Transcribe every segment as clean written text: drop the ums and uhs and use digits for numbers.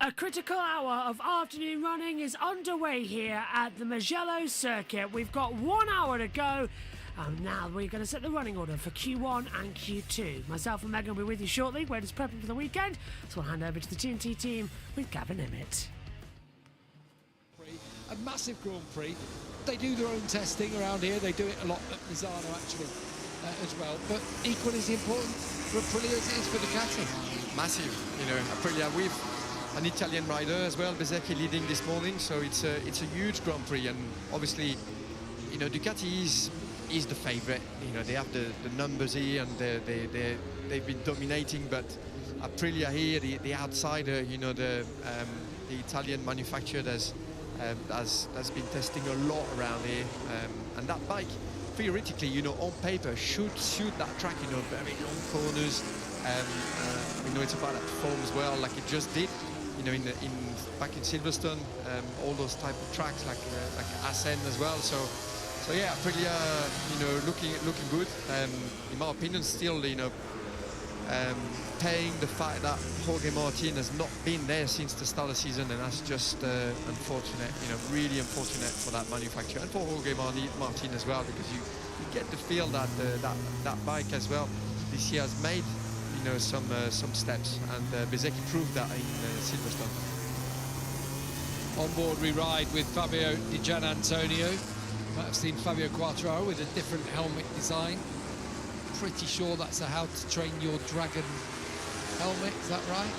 A critical hour of afternoon running is underway here at the Mugello circuit. We've got 1 hour to go, and now we're going to set the running order for Q1 and Q2. Myself and Megan will be with you shortly. We're just prepping for the weekend, so we'll hand over to the TNT team with Gavin Emmett. A massive Grand Prix. They do their own testing around here. They do it a lot at Misano actually as well. But equally as important for Aprilia as it is for Ducati. Massive, you know. Aprilia with an Italian rider as well, Bsky leading this morning, so it's a huge Grand Prix, and obviously, you know, Ducati is the favourite. You know, they have the numbers here, and they've been dominating, but Aprilia here, the outsider, you know, the Italian manufacturer has been testing a lot around here, and that bike, theoretically, you know, on paper, should suit that track. You know, very long corners. We know it's about that perform as well, like it just did. You know, back in Silverstone, all those type of tracks like Assen as well. So yeah, Aprilia, you know, looking good. In my opinion, still, you know, paying the fact that Jorge Martin has not been there since the start of the season, and that's just unfortunate. You know, really unfortunate for that manufacturer and for Jorge Martin as well, because you get the feel that that bike as well this year has made, you know, some steps, and Bsky proved that in Silverstone. On board we ride with Fabio Di Gianantonio. Might have seen Fabio Quartararo with a different helmet design. Pretty sure that's a How to Train Your Dragon helmet, is that right?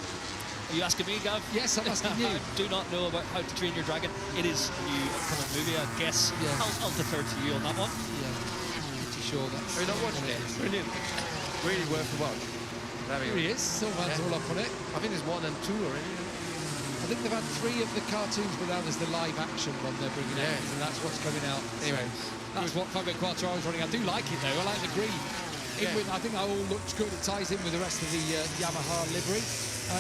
Are you asking me, Gav? Yes, I'm asking you. I do not know about How to Train Your Dragon. It is a new upcoming movie, I guess. Yeah. I'll defer to you on that one. Yeah, pretty sure that's... Are you not watching it? It's brilliant. Really worth the watch. Here he is, Sylvan's all up on it. I think there's 1 and 2 already. I think they've had 3 of the cartoons, but now there's the live action one they're bringing out, and that's what's coming out. Anyway, that's what Fabio Quartararo is running. I do like it though. I like the green. I think that all looks good. It ties in with the rest of the Yamaha livery.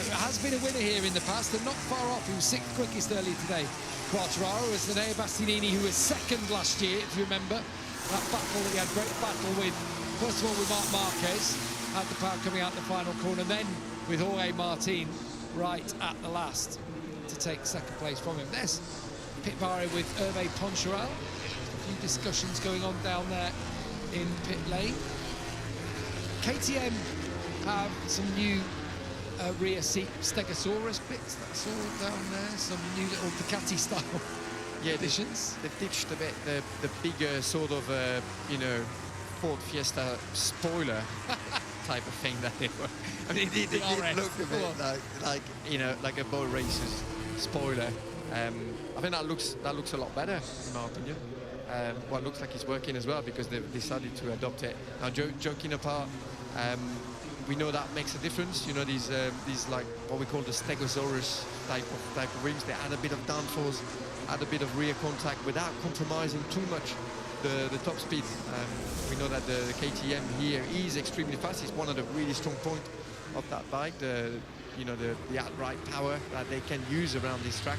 It has been a winner here in the past, and not far off. He was 6th quickest earlier today. Quartararo is the Nea Bastianini, who was 2nd last year, if you remember. That battle that he had, great battle with, first of all with Marc Marquez, had the power coming out the final corner, then with Jorge Martin right at the last to take 2nd place from him. There's pit barrier with Hervé Poncharal. A few discussions going on down there in pit lane. KTM have some new rear seat Stegosaurus bits, that's all down there, some new little Ducati style additions. They've ditched a bit the bigger sort of, you know, Ford Fiesta spoiler type of thing that they were. I mean, it did look a bit like, you know, like a boat racer's spoiler. I think that looks a lot better, in my opinion. Well, it looks like it's working as well, because they've decided to adopt it. Now, joking apart, we know that makes a difference. You know, these like what we call the Stegosaurus type of wings. They add a bit of downforce, add a bit of rear contact without compromising too much the top speed. We know that the KTM here is extremely fast. It's one of the really strong points of that bike. The outright power that they can use around this track.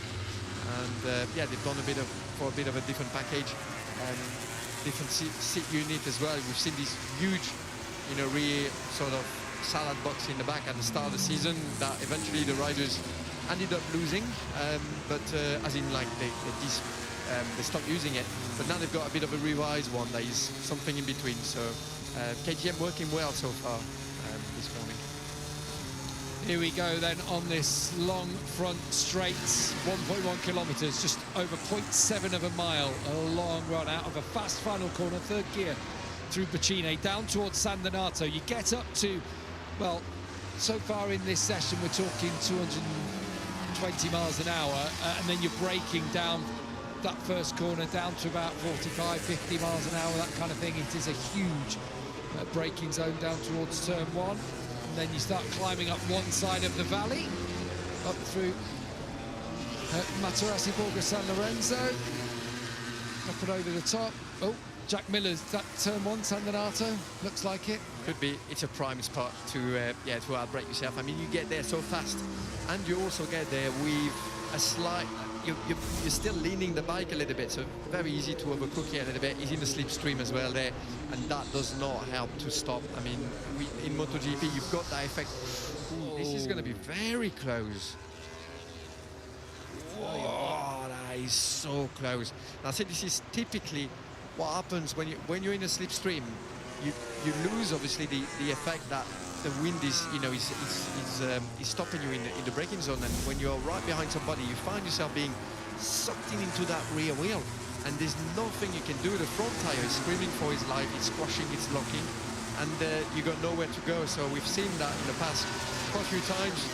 And yeah, they've done for a bit of a different package, different seat unit as well. We've seen this huge, you know, rear sort of salad box in the back at the start of the season that eventually the riders ended up losing, but as in like they stopped using it. But now they've got a bit of a revised one that is something in between. So KTM working well so far this morning. Here we go then on this long front straight, 1.1 kilometres, just over 0.7 of a mile, a long run out of a fast final corner, 3rd gear through Bacine, down towards San Donato. You get up to, well, so far in this session we're talking 220 miles an hour, and then you're braking down that first corner down to about 45, 50 miles an hour, that kind of thing. It is a huge braking zone down towards turn 1. Then you start climbing up one side of the valley, up through Materassi Borgo San Lorenzo, up and over the top. Oh, Jack Miller's, that turn 1, San Donato, looks like it. Could be. It's a prime spot to outbrake yourself. I mean, you get there so fast, and you also get there with a slight. You're still leaning the bike a little bit, so very easy to overcook it a little bit. He's in the slipstream as well there, and that does not help to stop. I mean, in MotoGP, you've got that effect. Ooh, this is going to be very close. Oh, that is so close. And I think this is typically what happens when you're in a slipstream. You lose obviously the effect that the wind is, you know, is stopping you in the braking zone, and when you're right behind somebody, you find yourself being sucked into that rear wheel, and there's nothing you can do. The front tire is screaming for its life, it's squashing, it's locking, and you got nowhere to go. So we've seen that in the past quite a few times.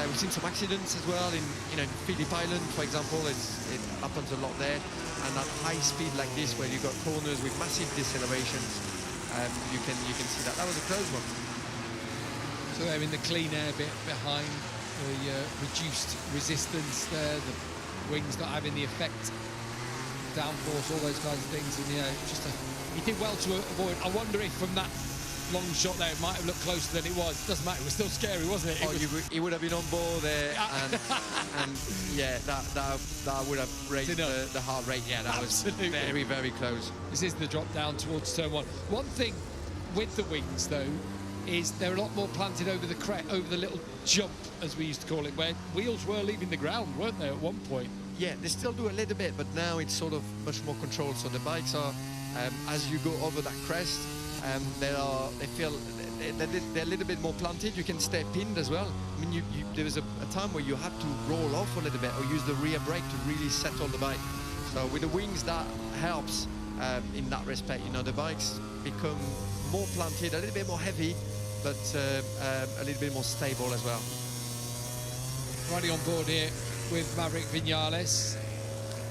We've seen some accidents as well in, you know, Phillip Island, for example. It happens a lot there, and at high speed like this, where you've got corners with massive decelerations, you can see that was a close one. So they're in the clean air bit behind, the reduced resistance there, the wings not having the effect, downforce, all those kinds of things, and just he did well to avoid. I wonder if from that long shot there, it might have looked closer than it was. Doesn't matter, it was still scary, wasn't it? He would have been on board there, and yeah, that would have raised the heart rate. Yeah, that Absolutely. was very, very close. This is the drop down towards turn one. One thing with the wings, though, is they're a lot more planted over the little jump, as we used to call it, where wheels were leaving the ground, weren't they, at one point? Yeah, they still do a little bit, but now it's sort of much more controlled. So the bikes are, as you go over that crest, they're a little bit more planted. You can stay pinned as well. I mean, there was a time where you had to roll off a little bit or use the rear brake to really settle the bike. So with the wings, that helps in that respect. You know, the bikes become more planted, a little bit more heavy, but a little bit more stable as well. Riding on board here with Maverick Vinales.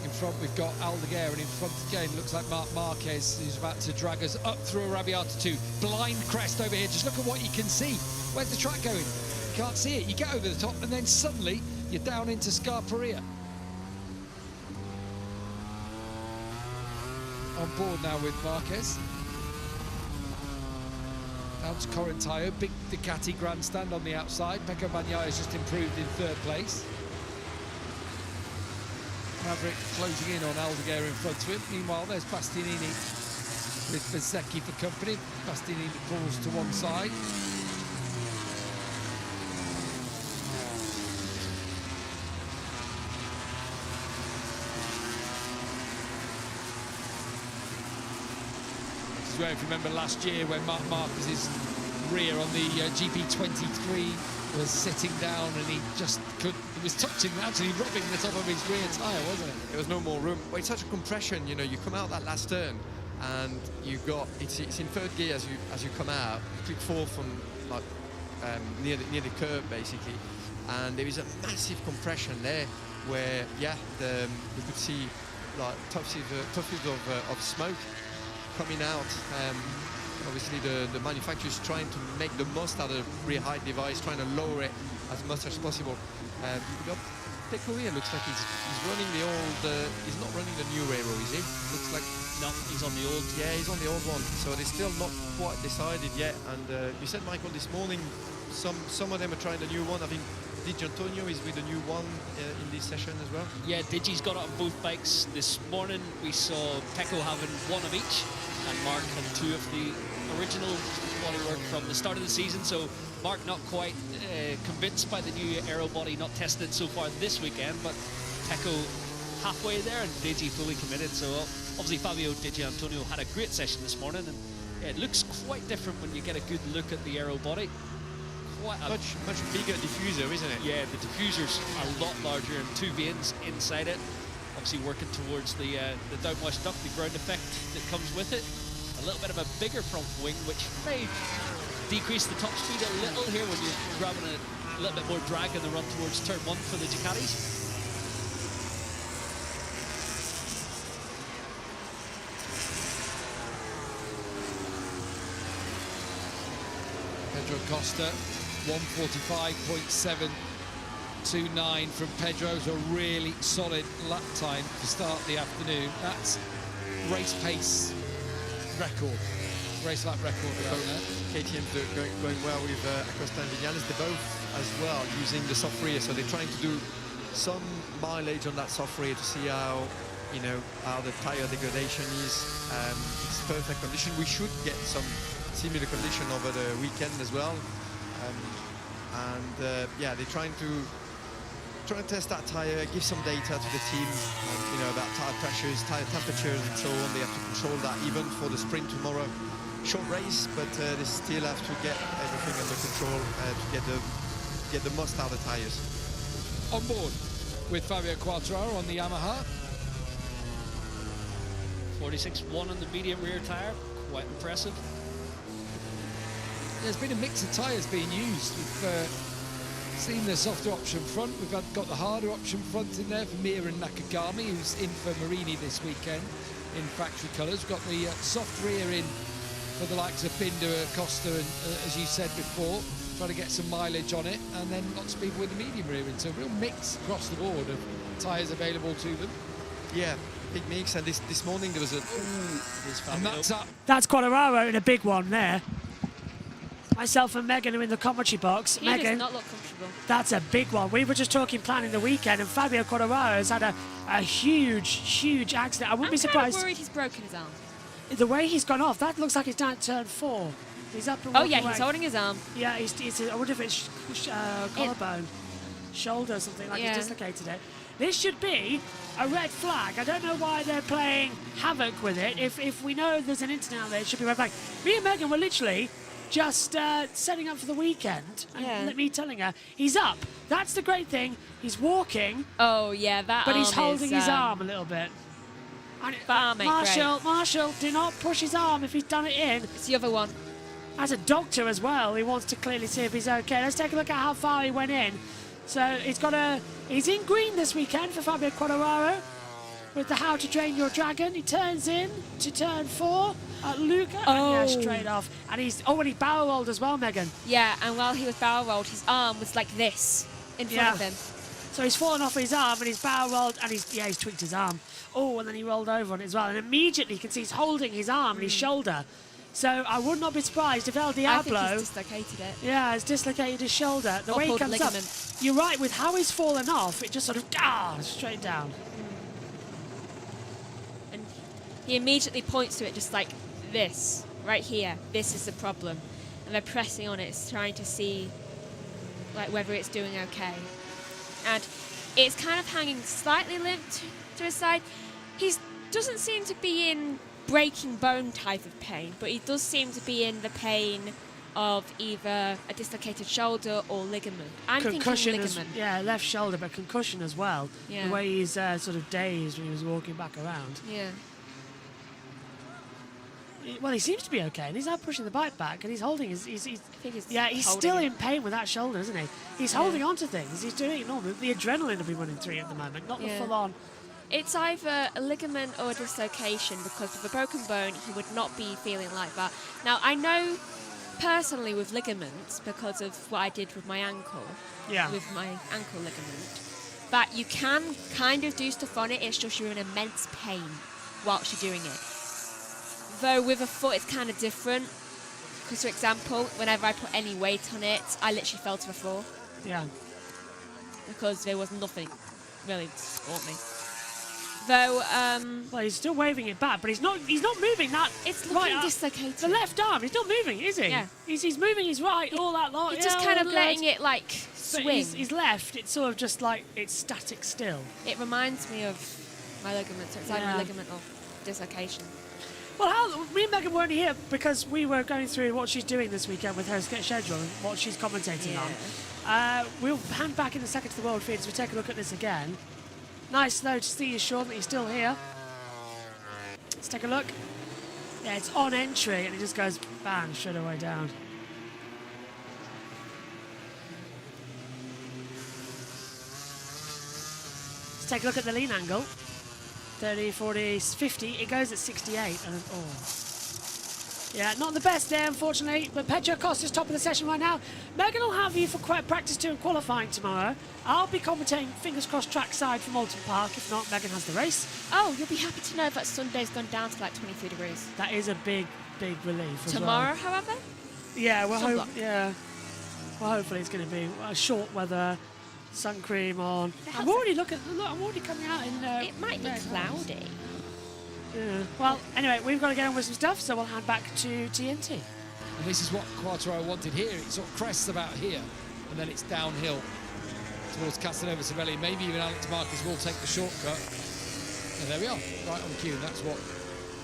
In front we've got Aldeguer, and in front again looks like Marc Marquez, who's about to drag us up through Arrabbiata 2. Blind crest over here, just look at what you can see. Where's the track going? You can't see it. You get over the top and then suddenly you're down into Scarperia. On board now with Marquez. Down to Correntaio, big Ducati grandstand on the outside. Pecco Bagnaia has just improved in third place. Maverick closing in on Aldeguer in front of him. Meanwhile, there's Bastianini with Bezzecchi for company. Bastianini pulls to one side. This is where, if you remember last year, when Marc Marquez's rear on the GP23 was sitting down, and he just couldn't. It was touching, actually rubbing the top of his rear tyre, wasn't it? There was no more room. Well, it's such a compression, you know. You come out that last turn, and you got it's in third gear as you come out. You click forward from like near the curb basically, and there is a massive compression there where you could see like puffs of smoke coming out. Obviously, the manufacturer is trying to make the most out of the rear height device, trying to lower it as much as possible. Pecco here looks like he's running the old. He's not running the new Aero, is he? Looks like No, he's on the old. yeah, he's on the old one. So they're still not quite decided yet. And you said, Michael, this morning some of them are trying the new one. I think Digi Antonio is with the new one in this session as well. Yeah, Digi's got it on both bikes. This morning we saw Pecco having one of each, and Marc had two of the original bodywork from the start of the season. So Marc not quite convinced by the new Aero body, not tested so far this weekend, but Pecco halfway there and Digi fully committed. So obviously Fabio Digi Antonio had a great session this morning, and it looks quite different when you get a good look at the Aero body. Quite a Much bigger diffuser, isn't it? Yeah, the diffuser's a lot larger, and two vanes inside it. Obviously working towards the downwash duct, the ground effect that comes with it. A little bit of a bigger front wing, which may decrease the top speed a little here when you're grabbing a little bit more drag in the run towards turn one for the Ducatis. Pedro Costa, 1:45.729 from Pedro, so a really solid lap time to start the afternoon. That's race pace record, race lap record around there. KTM's going well with Acosta and Vinales. They're both as well using the soft rear, so they're trying to do some mileage on that soft rear to see how the tire degradation is. It's perfect condition. We should get some similar condition over the weekend as well. Yeah, they're trying to trying to test that tyre, give some data to the team, you know, about tyre pressures, tyre temperatures, and so on. They have to control that even for the sprint tomorrow. Short race, but they still have to get everything under control to get the most out of the tyres. On board with Fabio Quartararo on the Yamaha. 46.1 on the medium rear tyre, quite impressive. There's been a mix of tyres being used. We've seen the softer option front. We've got the harder option front in there for Mir and Nakagami, who's in for Marini this weekend in factory colours. We've got the soft rear in for the likes of Binder, Costa, and as you said before, trying to get some mileage on it, and then lots of people with the medium rear in. So a real mix across the board of tyres available to them. Yeah, big mix. And this morning there was a... And that's up. That's Quartararo in a big one there. Myself and Megan are in the commentary box. He Megan, does not look comfortable. that's a big one. We were just talking planning the weekend, and Fabio Quartararo has had a huge accident. I wouldn't be surprised. I'm worried he's broken his arm. The way he's gone off, that looks like he's down at turn 4. He's up and Oh walking yeah, away. he's holding his arm. Yeah, I wonder if it's collarbone, shoulder or something, like Yeah. he's dislocated it. This should be a red flag. I don't know why they're playing havoc with it. If we know there's an incident out there, it should be a red flag. Me and Megan were literally just setting up for the weekend, and Yeah. me telling her, he's up. That's the great thing. He's walking, Oh yeah, that but arm he's holding is, his arm a little bit. And That arm ain't Marshall, do not push his arm if he's done it in. It's the other one. As a doctor as well, he wants to clearly see if he's okay. Let's take a look at how far he went in. So he's in green this weekend for Fabio Quartararo with the How to Train Your Dragon. He turns in to turn 4 at Luca. Oh. And yeah, straight off. And he barrel rolled as well, Megan. Yeah, and while he was barrel rolled, his arm was like this in front of him. So he's fallen off his arm and he's barrel rolled and he's tweaked his arm. Oh, and then he rolled over on it as well. And immediately you can see he's holding his arm and his shoulder. So I would not be surprised if El Diablo... I think he's dislocated it. Yeah, has dislocated his shoulder. The Or way he pulled comes ligament. up, you're right, with how he's fallen off, it just sort of straight down. And he immediately points to it just like this, right here. This is the problem. And they're pressing on it, trying to see like whether it's doing okay. And it's kind of hanging slightly limp to his side. He doesn't seem to be in breaking bone type of pain, but he does seem to be in the pain of either a dislocated shoulder or ligament. I'm Concussion, thinking ligament. yeah, left shoulder, but concussion as well. Yeah. The way he's sort of dazed when he was walking back around. Yeah. Well, he seems to be okay, and he's out pushing the bike back, and he's holding his... I think he's he's holding still it. in pain with that shoulder, isn't he? He's holding on to things. He's doing it normal. The adrenaline will be running through at the moment, not the Yeah. full-on... It's either a ligament or a dislocation, because with a broken bone, he would not be feeling like that. Now, I know personally with ligaments, because of what I did with my ankle, with my ankle ligament, that you can kind of do stuff on it, it's just you're in immense pain whilst you're doing it. Though with a foot, it's kind of different. Because, for example, whenever I put any weight on it, I literally fell to the floor. Yeah. Because there was nothing really to support me. Though, Well, he's still waving it back, but he's not moving that. it's looking right, dislocated. the left arm, he's not moving, is he? Yeah. He's moving his right, all that lot. It's just kind of letting it, like, But swing. his left, it's sort of just like, it's static still. It reminds me of my ligament, so it's either Yeah. a ligament or dislocation. Well, me and Megan weren't here because we were going through what she's doing this weekend with her schedule and what she's commentating on. We'll hand back in a second to the World Feed as we take a look at this again. Nice, though, to see you, Sean, that you're still here. Let's take a look. Yeah, it's on entry, and it just goes bang, straight away down. Let's take a look at the lean angle. 30, 40, 50. It goes at 68. And yeah, not the best there, unfortunately. But Pedro Costa's top of the session right now. Megan will have you for practice 2 and qualifying tomorrow. I'll be commentating, fingers crossed, trackside from Alton Park. If not, Megan has the race. Oh, you'll be happy to know that Sunday's gone down to like 23 degrees. That is a big relief. As Tomorrow, well. however, Yeah, well, sunblock. well, hopefully it's going to be short weather, sun cream on. I'm already I'm already coming out in. it might be red. cloudy. Yeah. Well, anyway, we've got to get on with some stuff, so we'll hand back to TNT. And this is what Quartararo wanted here. It sort of crests about here, and then it's downhill to towards Casanova Cervelli. Maybe even Alex Marquez will take the shortcut. And there we are, right on cue, and that's what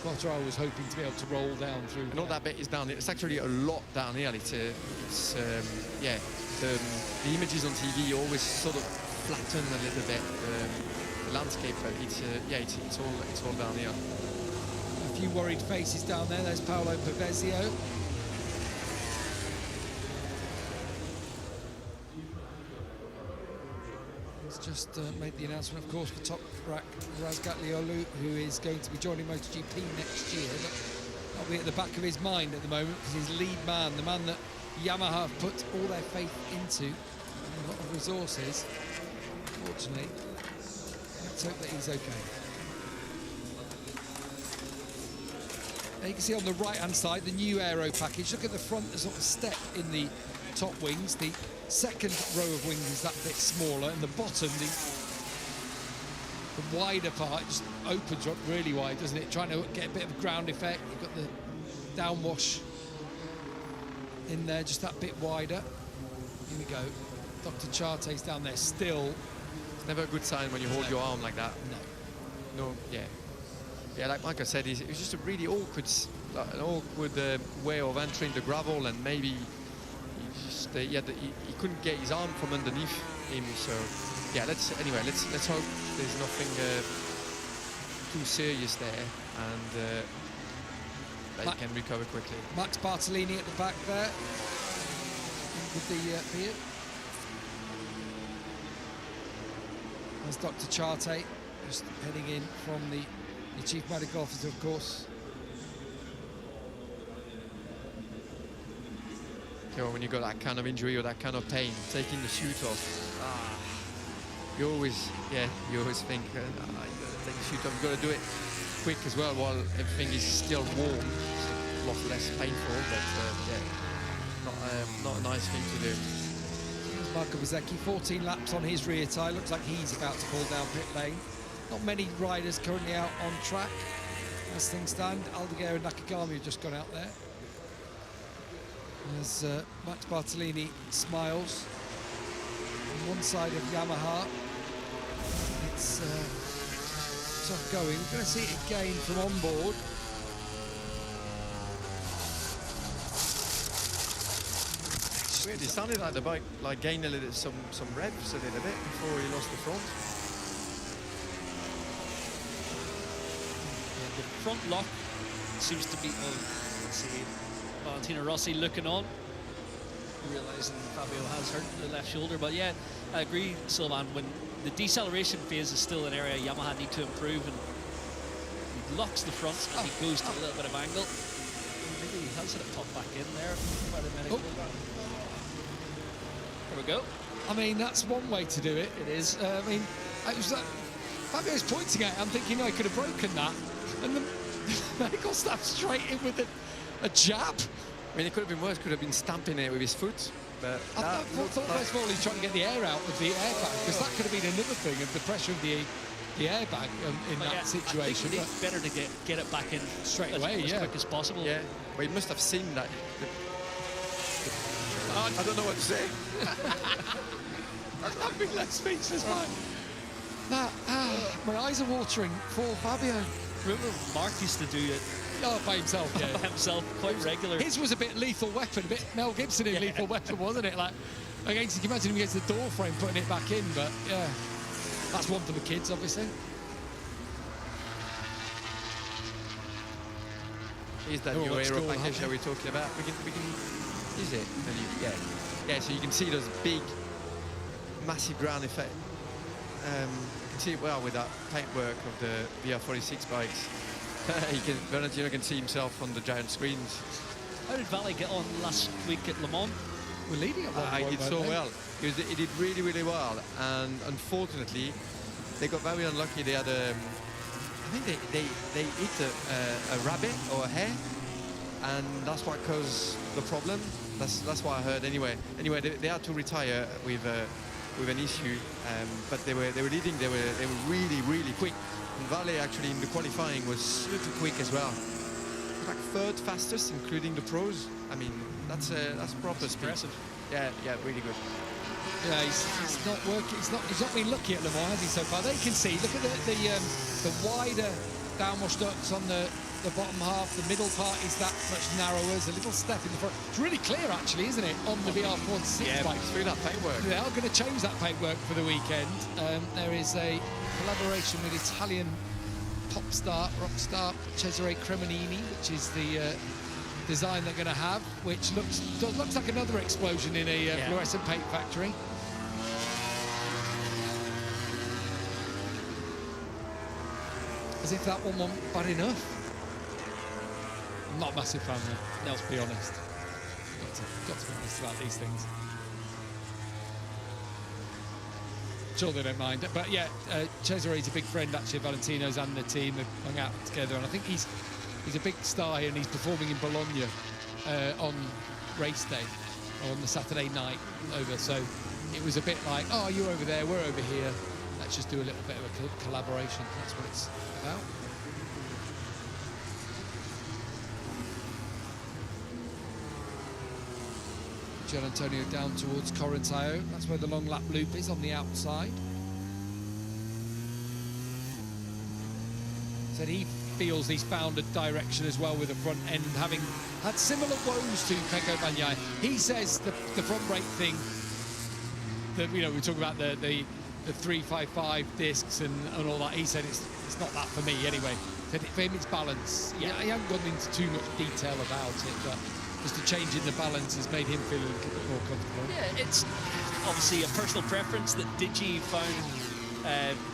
Quartararo was hoping to be able to roll down through. And all that bit is down. It's actually a lot downhill. Yeah, the images on TV always sort of flatten a little bit the landscape, but it's all downhill. A few worried faces down there. There's Paolo Pavesio. Just made the announcement, of course, for Toprak Razgatlioglu, who is going to be joining MotoGP next year. But that'll be at the back of his mind at the moment, because his lead man, the man that Yamaha have put all their faith into, and a lot of resources, unfortunately, let's hope that he's okay. Now you can see on the right-hand side the new Aero package. Look at the front, the sort of step in the top wings. The second row of wings is that bit smaller, and the bottom, the wider part, just opens up really wide, doesn't it? Trying to get a bit of ground effect. You've got the downwash in there, just that bit wider. Here we go. Dr. Charte's down there still. It's never a good sign when you hold your arm like that. No, yeah. Yeah, like Michael said, it was just a really awkward way of entering the gravel, and maybe he couldn't get his arm from underneath him. So yeah, let's hope there's nothing too serious there, and that he can recover quickly. Max Bartolini at the back there with the beard. There's Dr. Charte just heading in from the Chief Medical Officer, of course. When you got that kind of injury or that kind of pain, taking the suit off, you always think, you gotta take the suit off. You got to do it quick as well while everything is still warm. It's a lot less painful, but not a nice thing to do. Marco Bezzecchi, 14 laps on his rear tyre. Looks like he's about to fall down pit lane. Not many riders currently out on track as things stand. Aldeguer and Nakagami have just gone out there. As Max Bartolini smiles on one side of Yamaha. It's tough going. We're going to see it again from on board. Weird. It sounded like the bike gained some revs a little bit before he lost the front. Yeah, the front lock seems to be. Let's see. Valentino Rossi looking on, realising Fabio has hurt the left shoulder. But yeah, I agree, Sylvain, when the deceleration phase is still an area Yamaha need to improve, and he locks the front and he goes to a little bit of angle. Maybe he has it popped back in there by the medical. There we go. I mean, that's one way to do it. It is. I mean, it was Fabio's pointing at it. I'm thinking, he could have broken that. And the medical staff straight in with a jab. I mean, it could have been worse. Could have been stamping it with his foot. But I thought first of all he's trying to get the air out of the airbag, because that could have been another thing of the pressure of the airbag in that situation. I think it's better to get it back in straight away, as quick as possible. Yeah, well, he must have seen that. I don't know what to say. I've been left speechless, man. My eyes are watering for Fabio. Remember, Mark used to do it. Oh, by himself, yeah. By himself, quite regular. His was a bit Lethal Weapon, a bit Mel Gibson in Lethal Weapon, wasn't it? Like, against, you can imagine him against the door frame, putting it back in, but yeah, that's one for the kids, obviously. Is that new Aero package that we're talking about? We can. Is it? Yeah. So you can see those big, massive ground effect. You can see it well with that paintwork of the VR46 bikes. Valentino can see himself on the giant screens. How did Valle get on last week at Le Mans? We're leading at one point. He did so well. He did really, really well. And unfortunately, they got very unlucky. They had I think they hit a rabbit or a hare, and that's what caused the problem. That's what I heard anyway. Anyway, they had to retire with an issue, but they were leading. They were really, really quick. And Valle actually in the qualifying was super quick as well. Like third fastest, including the pros. I mean, that's proper speed. Impressive. Yeah, really good. Yeah, he's not working. He's not been lucky at Le Mans, has he, so far? There you can see. Look at the wider downwash ducts on the bottom half. The middle part is that much narrower. There's a little step in the front. It's really clear, actually, isn't it, on the VR46 bike? Through that paintwork. They are going to change that paintwork for the weekend. There is a collaboration with Italian rock star Cesare Cremonini, which is the design they're going to have, which looks like another explosion in a fluorescent paint factory. As if that one wasn't bad enough. I'm not a massive fan of it, let's be honest. Got to be honest about these things. Sure, they don't mind. But yeah, Cesare's a big friend actually of Valentino's and the team. They've hung out together, and I think he's a big star here, and he's performing in Bologna on race day, or on the Saturday night over. So it was a bit like, oh, you're over there, we're over here. Let's just do a little bit of a collaboration. That's what it's about. Gian Antonio down towards Corintao. That's where the long lap loop is, on the outside. Said he feels he's found a direction as well with the front end, having had similar woes to Pecco Bagnaia. He says the front brake thing, that, you know, we talk about the 355 discs and all that. He said it's not that for me anyway. He said for him it's balance. Yeah, he hasn't gone into too much detail about it, but just a change in the balance has made him feel a little bit more comfortable. Yeah, it's obviously a personal preference that Digi found.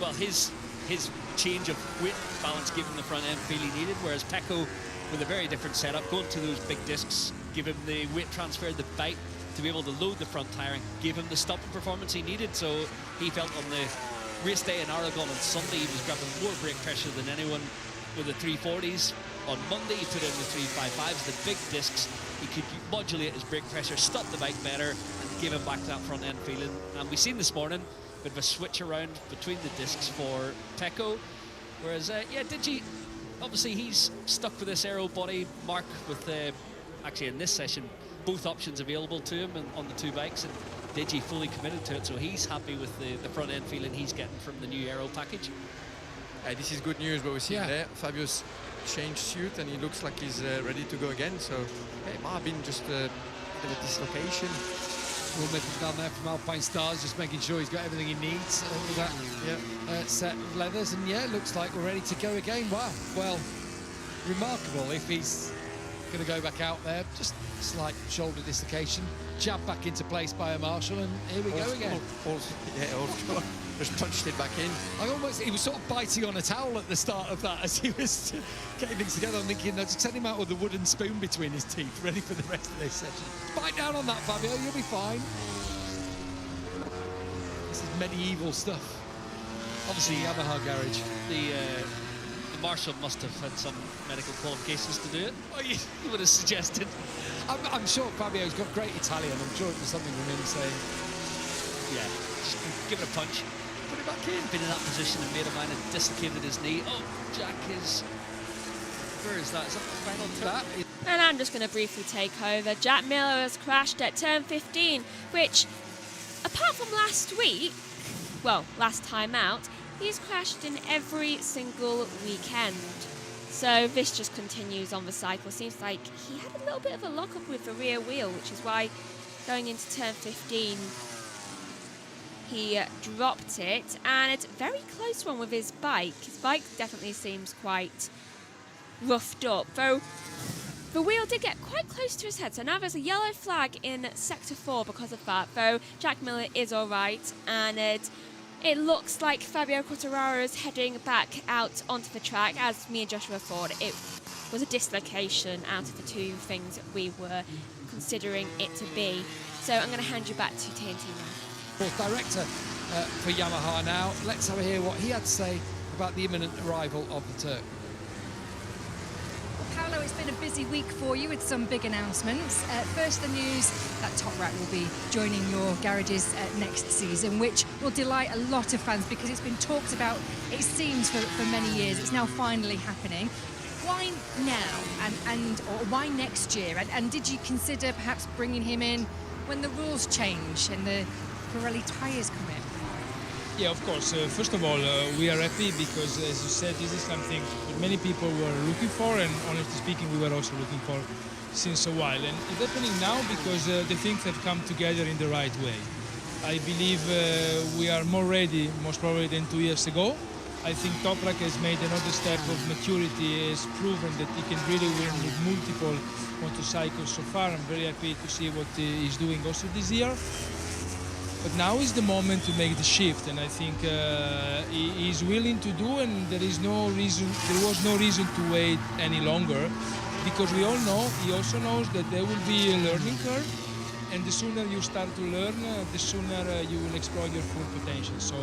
Well, his change of weight balance gave him the front end feel he needed, whereas Pecco, with a very different setup, going to those big discs, give him the weight transfer, the bite to be able to load the front tyre and give him the stopping performance he needed. So he felt on the race day in Aragon on Sunday he was grabbing more brake pressure than anyone with the 340s. On Monday he put in the 355s, the big discs. He could modulate his brake pressure, stop the bike better, and give him back that front end feeling. And we've seen this morning a bit of a switch around between the discs for Pecco. Whereas, yeah, Digi, obviously he's stuck with this Aero body. Mark with, actually in this session, both options available to him on the two bikes, and Digi fully committed to it, so he's happy with the front end feeling he's getting from the new Aero package. This is good news, but we see there Fabio's changed suit and he looks like he's ready to go again. So it might have been just a bit of a dislocation. Will Mitchell down there from Alpine Stars, just making sure he's got everything he needs with that set of leathers. And yeah, it looks like we're ready to go again. Wow, well, remarkable if he's going to go back out there. Just slight shoulder dislocation, jabbed back into place by a marshal, and here we go again. Also just punched it back in. He was sort of biting on a towel at the start of that as he was getting things together. I'm thinking, just send him out with a wooden spoon between his teeth, ready for the rest of this session. Bite down on that, Fabio, you'll be fine. This is medieval stuff. Obviously, Yamaha garage. The marshal must have had some medical qualifications to do it. Oh, you would have suggested. I'm sure Fabio's got great Italian. I'm sure it was something from him saying, yeah, just give it a punch. Put it back in. Been in that position and made a man and dislocated his knee. Oh, Jack is... Where is that? Is that the final turn? And I'm just going to briefly take over. Jack Miller has crashed at turn 15, which, apart from last week, well, last time out, he's crashed in every single weekend. So this just continues on the cycle. Seems like he had a little bit of a lock-up with the rear wheel, which is why going into turn 15, he dropped it. And it's a very close one with his bike. His bike definitely seems quite roughed up, though the wheel did get quite close to his head. So now there's a yellow flag in sector 4 because of that, though Jack Miller is all right, and it looks like Fabio Quartararo is heading back out onto the track. As me and Joshua thought, it was a dislocation out of the two things that we were considering it to be. So I'm going to hand you back to TNT now. Director for Yamaha now. Let's have a hear what he had to say about the imminent arrival of the Turk. Paolo, it's been a busy week for you with some big announcements. First, the news that Top Rat will be joining your garages next season, which will delight a lot of fans because it's been talked about, it seems, for many years. It's now finally happening. Why now or why next year? And did you consider perhaps bringing him in when the rules change and the Pirelli tyres come in? Yeah, of course. First of all, we are happy because, as you said, this is something that many people were looking for, and honestly speaking, we were also looking for since a while. And it's happening now because the things have come together in the right way. I believe we are more ready, most probably, than 2 years ago. I think Toprak has made another step of maturity, has proven that he can really win with multiple motorcycles so far. I'm very happy to see what he's doing also this year. But now is the moment to make the shift, and I think he is willing to do, and there was no reason to wait any longer, because we all know, he also knows that there will be a learning curve, and the sooner you start to learn, the sooner you will exploit your full potential. So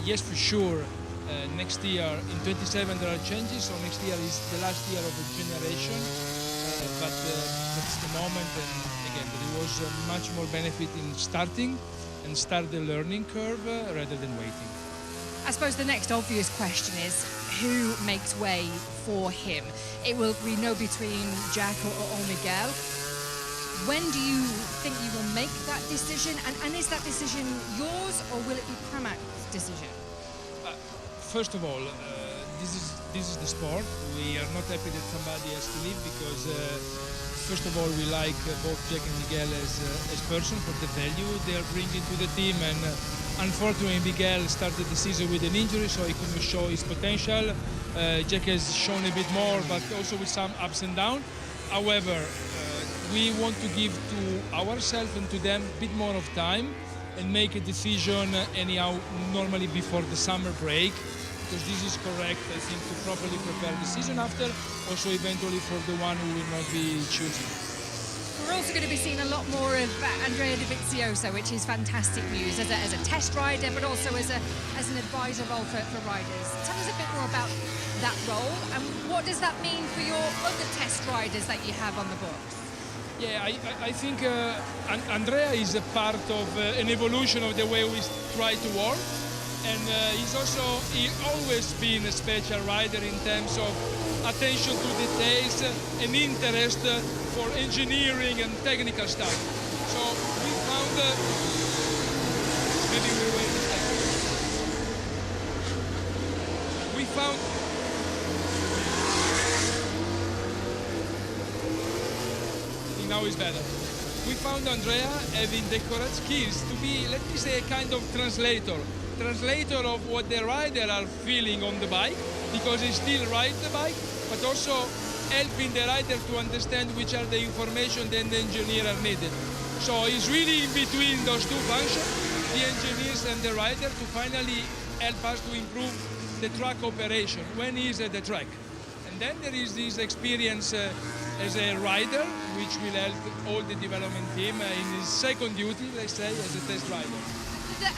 yes, for sure, next year, in 27 there are changes, so next year is the last year of a generation, but that's the moment, and again, there was much more benefit in starting and start the learning curve rather than waiting. I suppose the next obvious question is who makes way for him? It will we know between Jack or Miguel. When do you think you will make that decision? And is that decision yours, or will it be Pramac's decision? First of all, this is the sport. We are not happy that somebody has to leave because first of all, we like both Jack and Miguel as person for the value they are bringing to the team, and unfortunately Miguel started the season with an injury, so he couldn't show his potential. Jack has shown a bit more, but also with some ups and downs. However, we want to give to ourselves and to them a bit more of time and make a decision anyhow normally before the summer break, because this is correct, I think, to properly prepare the season after, also eventually for the one who will not be choosing. We're also going to be seeing a lot more of Andrea Dovizioso, which is fantastic news, as a test rider, but also as an advisor role for riders. Tell us a bit more about that role, and what does that mean for your other test riders that you have on the books? Yeah, I think Andrea is a part of an evolution of the way we try to work. And he's always been a special rider in terms of attention to details and interest for engineering and technical stuff. So we found maybe we wait a second. We found I think now is better. We found Andrea having the correct skills to be, let me say, a kind of translator of what the rider are feeling on the bike, because he still rides the bike, but also helping the rider to understand which are the information that the engineer are needed. So he's really in between those two functions, the engineers and the rider, to finally help us to improve the track operation when he's at the track. And then there is this experience as a rider, which will help all the development team in his second duty, let's say, as a test rider.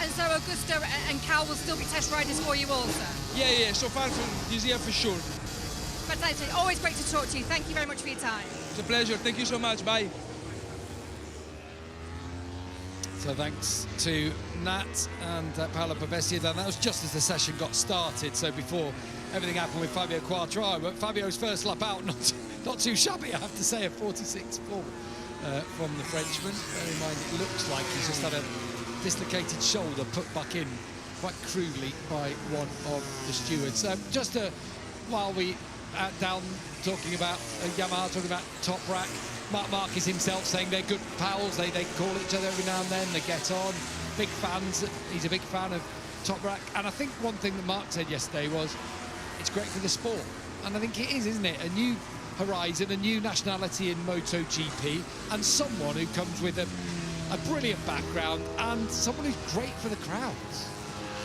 And so Augusto and Cal will still be test riders for you also? Yeah, so far this year for sure. Fantastic. Always great to talk to you. Thank you very much for your time. It's a pleasure. Thank you so much. Bye. So thanks to Nat and Paolo Pavesi. That was just as the session got started, so before everything happened with Fabio Quartararo. But Fabio's first lap out, not too shabby, I have to say, a 46.4 from the Frenchman. Bear in mind, it looks like he's just had a dislocated shoulder put back in quite crudely by one of the stewards. While we down talking about Yamaha, talking about Toprak, Mark Marquez himself saying they're good pals, they call each other every now and then, they get on, big fans, he's a big fan of Toprak. And I think one thing that Mark said yesterday was it's great for the sport, and I think it is, isn't it? A new horizon, a new nationality in MotoGP, and someone who comes with a brilliant background and someone who's great for the crowds.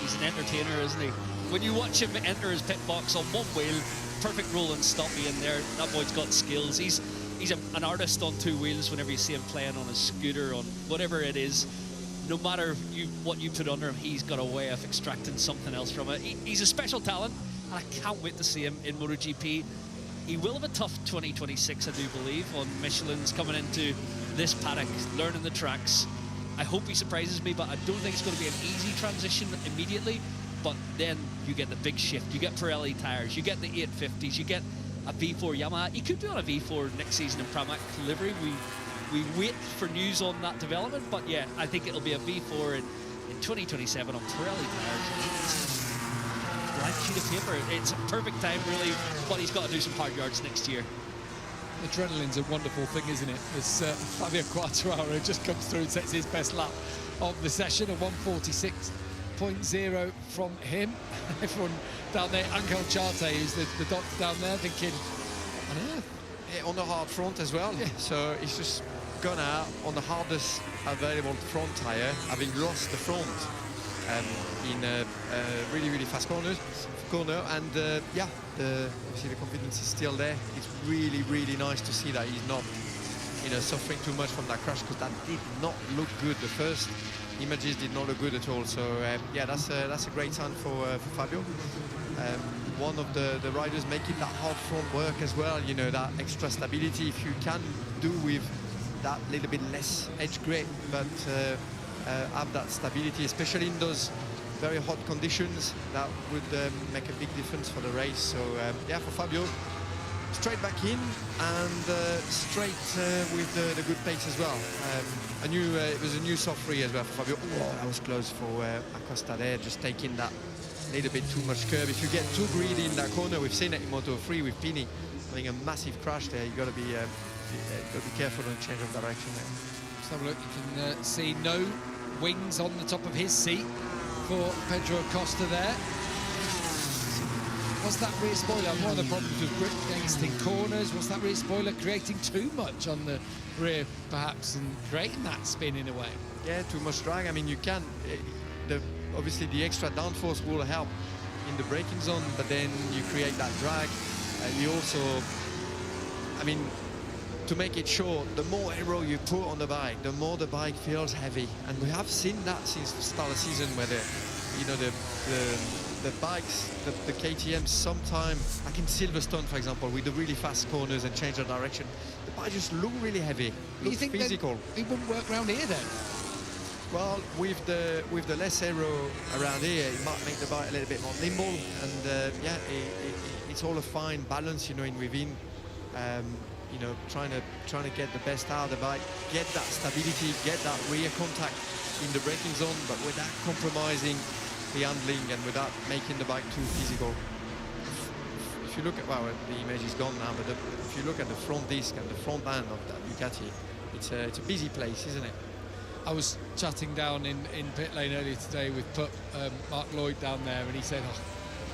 He's an entertainer, isn't he? When you watch him enter his pit box on one wheel, perfect roll and stoppy in there, that boy's got skills. He's an artist on two wheels whenever you see him playing on a scooter, on whatever it is. No matter what you put under him, he's got a way of extracting something else from it. He's a special talent, and I can't wait to see him in MotoGP. He will have a tough 2026, I do believe, on Michelin's coming into this paddock, learning the tracks. I hope he surprises me, but I don't think it's going to be an easy transition immediately. But then you get the big shift. You get Pirelli tyres, you get the 850s, you get a V4 Yamaha. He could be on a V4 next season in Pramac livery. We wait for news on that development, but yeah, I think it'll be a V4 in in 2027 on Pirelli tires. Blank sheet of paper. It's a perfect time, really, but he's got to do some hard yards next year. Adrenaline's a wonderful thing, isn't it? As Fabio Quartararo just comes through and sets his best lap of the session, a 1:46.0 from him. Everyone down there, Angel Charte, who's the doctor down there, thinking, on earth. Yeah, on the hard front as well. Yeah. So he's just gone out on the hardest available front tyre, having lost the front in really fast corner. And yeah, obviously the confidence is still there. It's really nice to see that he's not, suffering too much from that crash, because that did not look good. The first images did not look good at all. So yeah, that's a great sign for Fabio. One of the riders making that hard front work as well. That extra stability. If you can do with that little bit less edge grip, but have that stability, especially in those very hot conditions, that would make a big difference for the race. So yeah, for Fabio, straight back in and straight with the good pace as well. It was a new soft free as well for Fabio. Oh, that was close for Acosta there, just taking that little bit too much curve. If you get too greedy in that corner, we've seen it in Moto3 with Pini having a massive crash there. You got to be careful on change of direction there. Let's have a look. You can see no wings on the top of his seat for Pedro Acosta there. Was that rear spoiler one of the problems with grip against in corners? Was that rear spoiler creating too much on the rear, perhaps, and creating that spin in a way? Yeah, too much drag. I mean, you can. Obviously, the extra downforce will help in the braking zone, but then you create that drag. You also, I mean, to make it short, the more aero you put on the bike, the more the bike feels heavy. And we have seen that since the start of the season, where the bikes, the KTM, sometimes, like in Silverstone, for example, with the really fast corners and change of direction, the bike just look really heavy, look physical. It wouldn't work around here then? Well, with the less aero around here, it might make the bike a little bit more nimble, and yeah, it's all a fine balance, in within. Trying to get the best out of the bike, get that stability, get that rear contact in the braking zone, but without compromising the handling and without making the bike too physical. If you look at, well, the image is gone now, but if you look at the front disc and the front end of that Ducati, it's a busy place, isn't it? I was chatting down in pit lane earlier today with Mark Lloyd down there, and he said,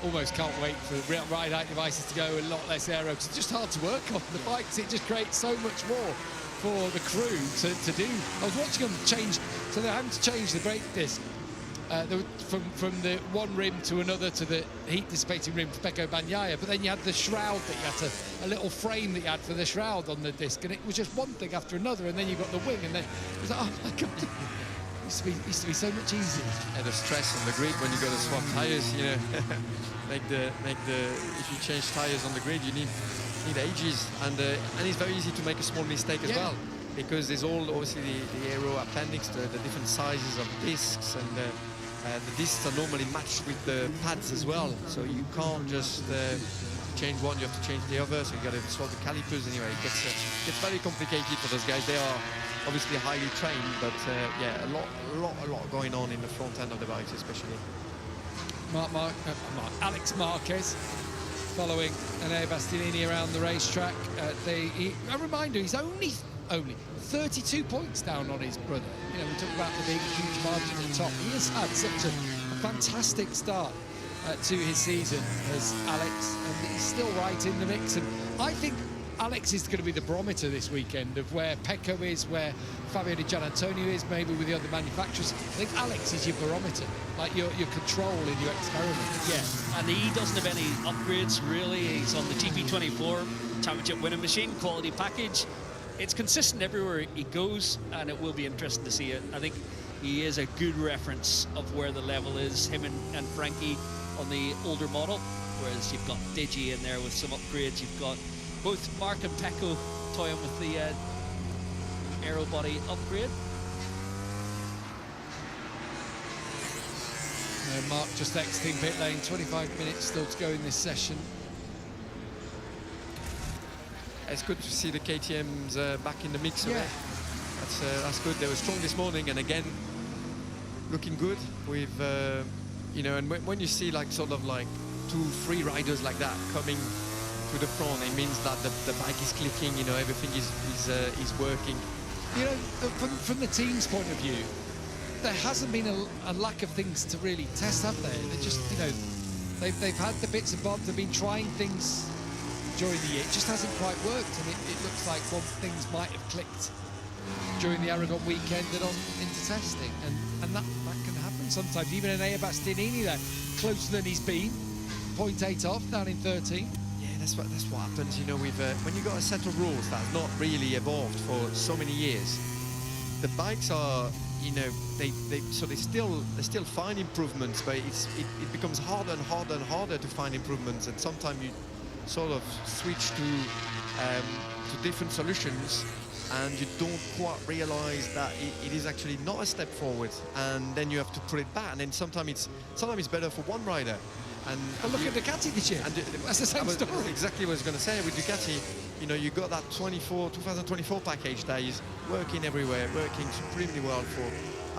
almost can't wait for ride height devices to go, a lot less aero, because it's just hard to work on the bikes. It just creates so much more for the crew to do. I was watching them change, so they're having to change the brake disc from the one rim to another to the heat dissipating rim for Pecco Bagnaia, but then you had the shroud that you had a little frame that you had for the shroud on the disc, and it was just one thing after another, and then you got the wing, and then it was like, oh my god, it used to be so much easier. And the stress on the grid when you got to swap tires, if you change tires on the grid, you need ages, and it's very easy to make a small mistake as well, because there's all obviously the aero appendix, the different sizes of discs, and the discs are normally matched with the pads as well, so you can't just change one, you have to change the other, so you got to swap the calipers. Anyway, it gets very complicated for those guys. They are obviously highly trained, but yeah, a lot going on in the front end of the bikes, especially. Alex Marquez following Enea Bastianini around the racetrack. A reminder, he's only 32 points down on his brother. We talk about the big, huge margin at the top. He has had such a fantastic start to his season as Alex, and he's still right in the mix. And I think Alex is going to be the barometer this weekend of where Pecco is, where Fabio Di Giannantonio is, maybe with the other manufacturers. I think Alex is your barometer, like your control in your experiment. Yeah, and he doesn't have any upgrades really. He's on the GP24 championship winning machine, quality package. It's consistent everywhere he goes, and it will be interesting to see it. I think he is a good reference of where the level is, him and Frankie on the older model, whereas you've got Digi in there with some upgrades. You've got both Mark and Pecco toying with the aero body upgrade. Mark just exiting pit lane, 25 minutes still to go in this session. It's good to see the KTMs back in the mix. Yeah. That's good. They were strong this morning, and again, looking good with, you know, and when you see like sort of like 2-3 riders like that coming to the front, it means that the bike is clicking, you know, everything is working. You know, from the team's point of view, there hasn't been a lack of things to really test, have there? They just, you know, they've had the bits and bobs, they've been trying things during the year. It just hasn't quite worked, and it looks like things might have clicked during the Aragon weekend and on into testing, and that can happen sometimes. Even an Ea Bastianini there, closer than he's been, 0.8 off, down in 13. Yeah, that's what happens, you know, with when you got a set of rules that's not really evolved for so many years. The bikes are, you know, they still find improvements, but it becomes harder and harder and harder to find improvements, and sometimes you sort of switch to different solutions, and you don't quite realize that it is actually not a step forward, and then you have to put it back, and then sometimes it's better for one rider. And look at Ducati this year. And that's the same story. Exactly what I was going to say with Ducati. You know, you got that 2024 package that is working everywhere, working supremely well for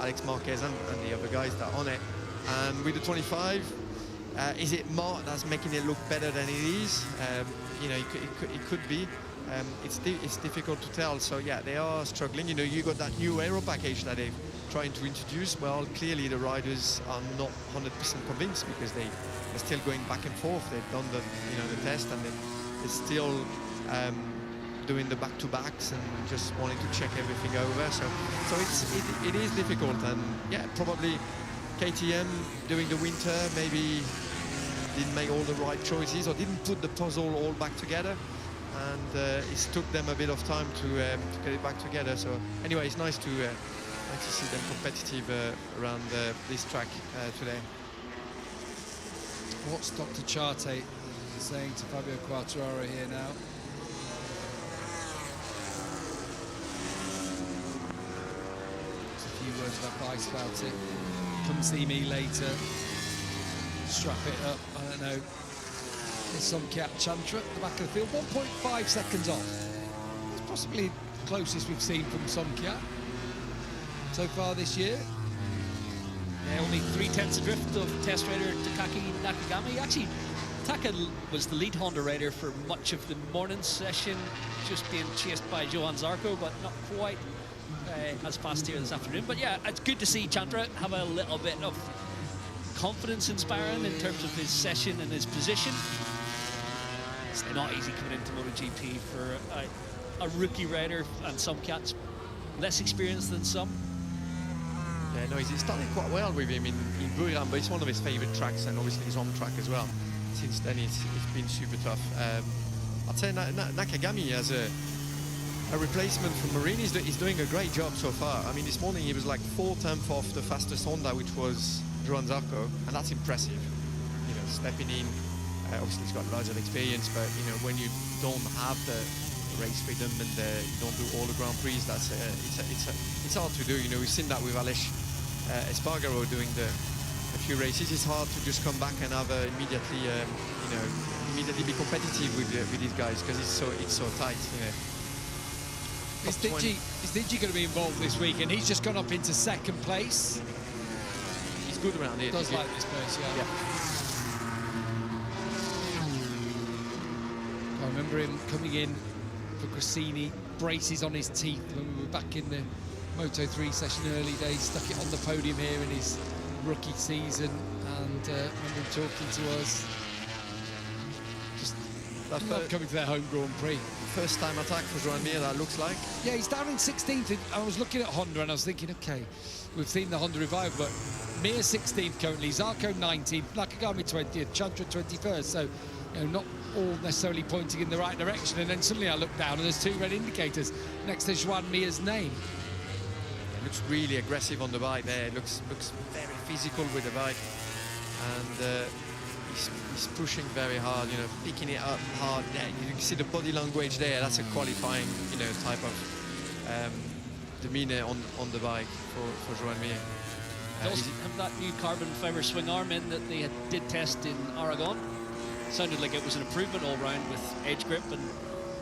Alex Marquez and the other guys that are on it. And with the 25, is it Mark that's making it look better than it is? You know, it could be. It's difficult to tell. So yeah, they are struggling. You know, you got that new Aero package that they're trying to introduce. Well, clearly the riders are not 100% convinced, because they're still going back and forth. They've done the test, and they're still doing the back-to-backs and just wanting to check everything over. So it is difficult, and yeah, probably KTM during the winter maybe didn't make all the right choices, or didn't put the puzzle all back together, and it took them a bit of time to get it back together. So anyway, it's nice to see them competitive around this track today. What's Dr. Charte saying to Fabio Quartararo here now? Just a few words of advice about it. Come see me later. Strap it up. I don't know. There's some Cat Chantra at the back of the field. 1.5 seconds off. It's possibly the closest we've seen from Somkia so far this year. Yeah, only 3/10 adrift of test rider Takaki Nakagami. Actually, Taka was the lead Honda rider for much of the morning session, just being chased by Johan Zarco, but not quite as fast here this afternoon. But yeah, it's good to see Chandra have a little bit of confidence inspiring in terms of his session and his position. It's not easy coming into MotoGP for a rookie rider, and some cats less experienced than some. Yeah, no, he's started quite well with him in Buriram, but it's one of his favourite tracks, and obviously his home track as well. Since then, it's been super tough. I'd say Nakagami as a replacement for Marini is doing a great job so far. I mean, this morning he was like 4/10 off the fastest Honda, which was Johan Zarco, and that's impressive. You know, stepping in. Obviously, he's got loads of experience, but you know, when you don't have the race freedom and you don't do all the Grand Prix, that's it's hard to do. You know, we've seen that with Aleix Espargaro doing a few races. It's hard to just come back and have immediately be competitive with these guys, because it's so tight. You know. Is Digi going to be involved this week? And he's just gone up into second place. He's good around here. Does like this place, yeah. I remember him coming in for Grassini, braces on his teeth when we were back in the Moto3 session early days, stuck it on the podium here in his rookie season, and remember him talking to us. Just love coming to their home Grand Prix. First time attack for Joan Mir, that looks like. Yeah, he's down in 16th. I was looking at Honda and I was thinking, okay, we've seen the Honda revive, but Mir 16th currently, Zarco 19th, Nakagami 20th, Chandra 21st, so you know, not all necessarily pointing in the right direction. And then suddenly I look down and there's two red indicators next to Joan Mir's name. It looks really aggressive on the bike there. It looks very physical with the bike, and he's pushing very hard, you know, picking it up hard. Yeah, you can see the body language there. That's a qualifying, you know, type of demeanor on the bike for Joan Mir. Does have that new carbon fiber swing arm in that they did test in Aragon. Sounded like it was an improvement all round with edge grip and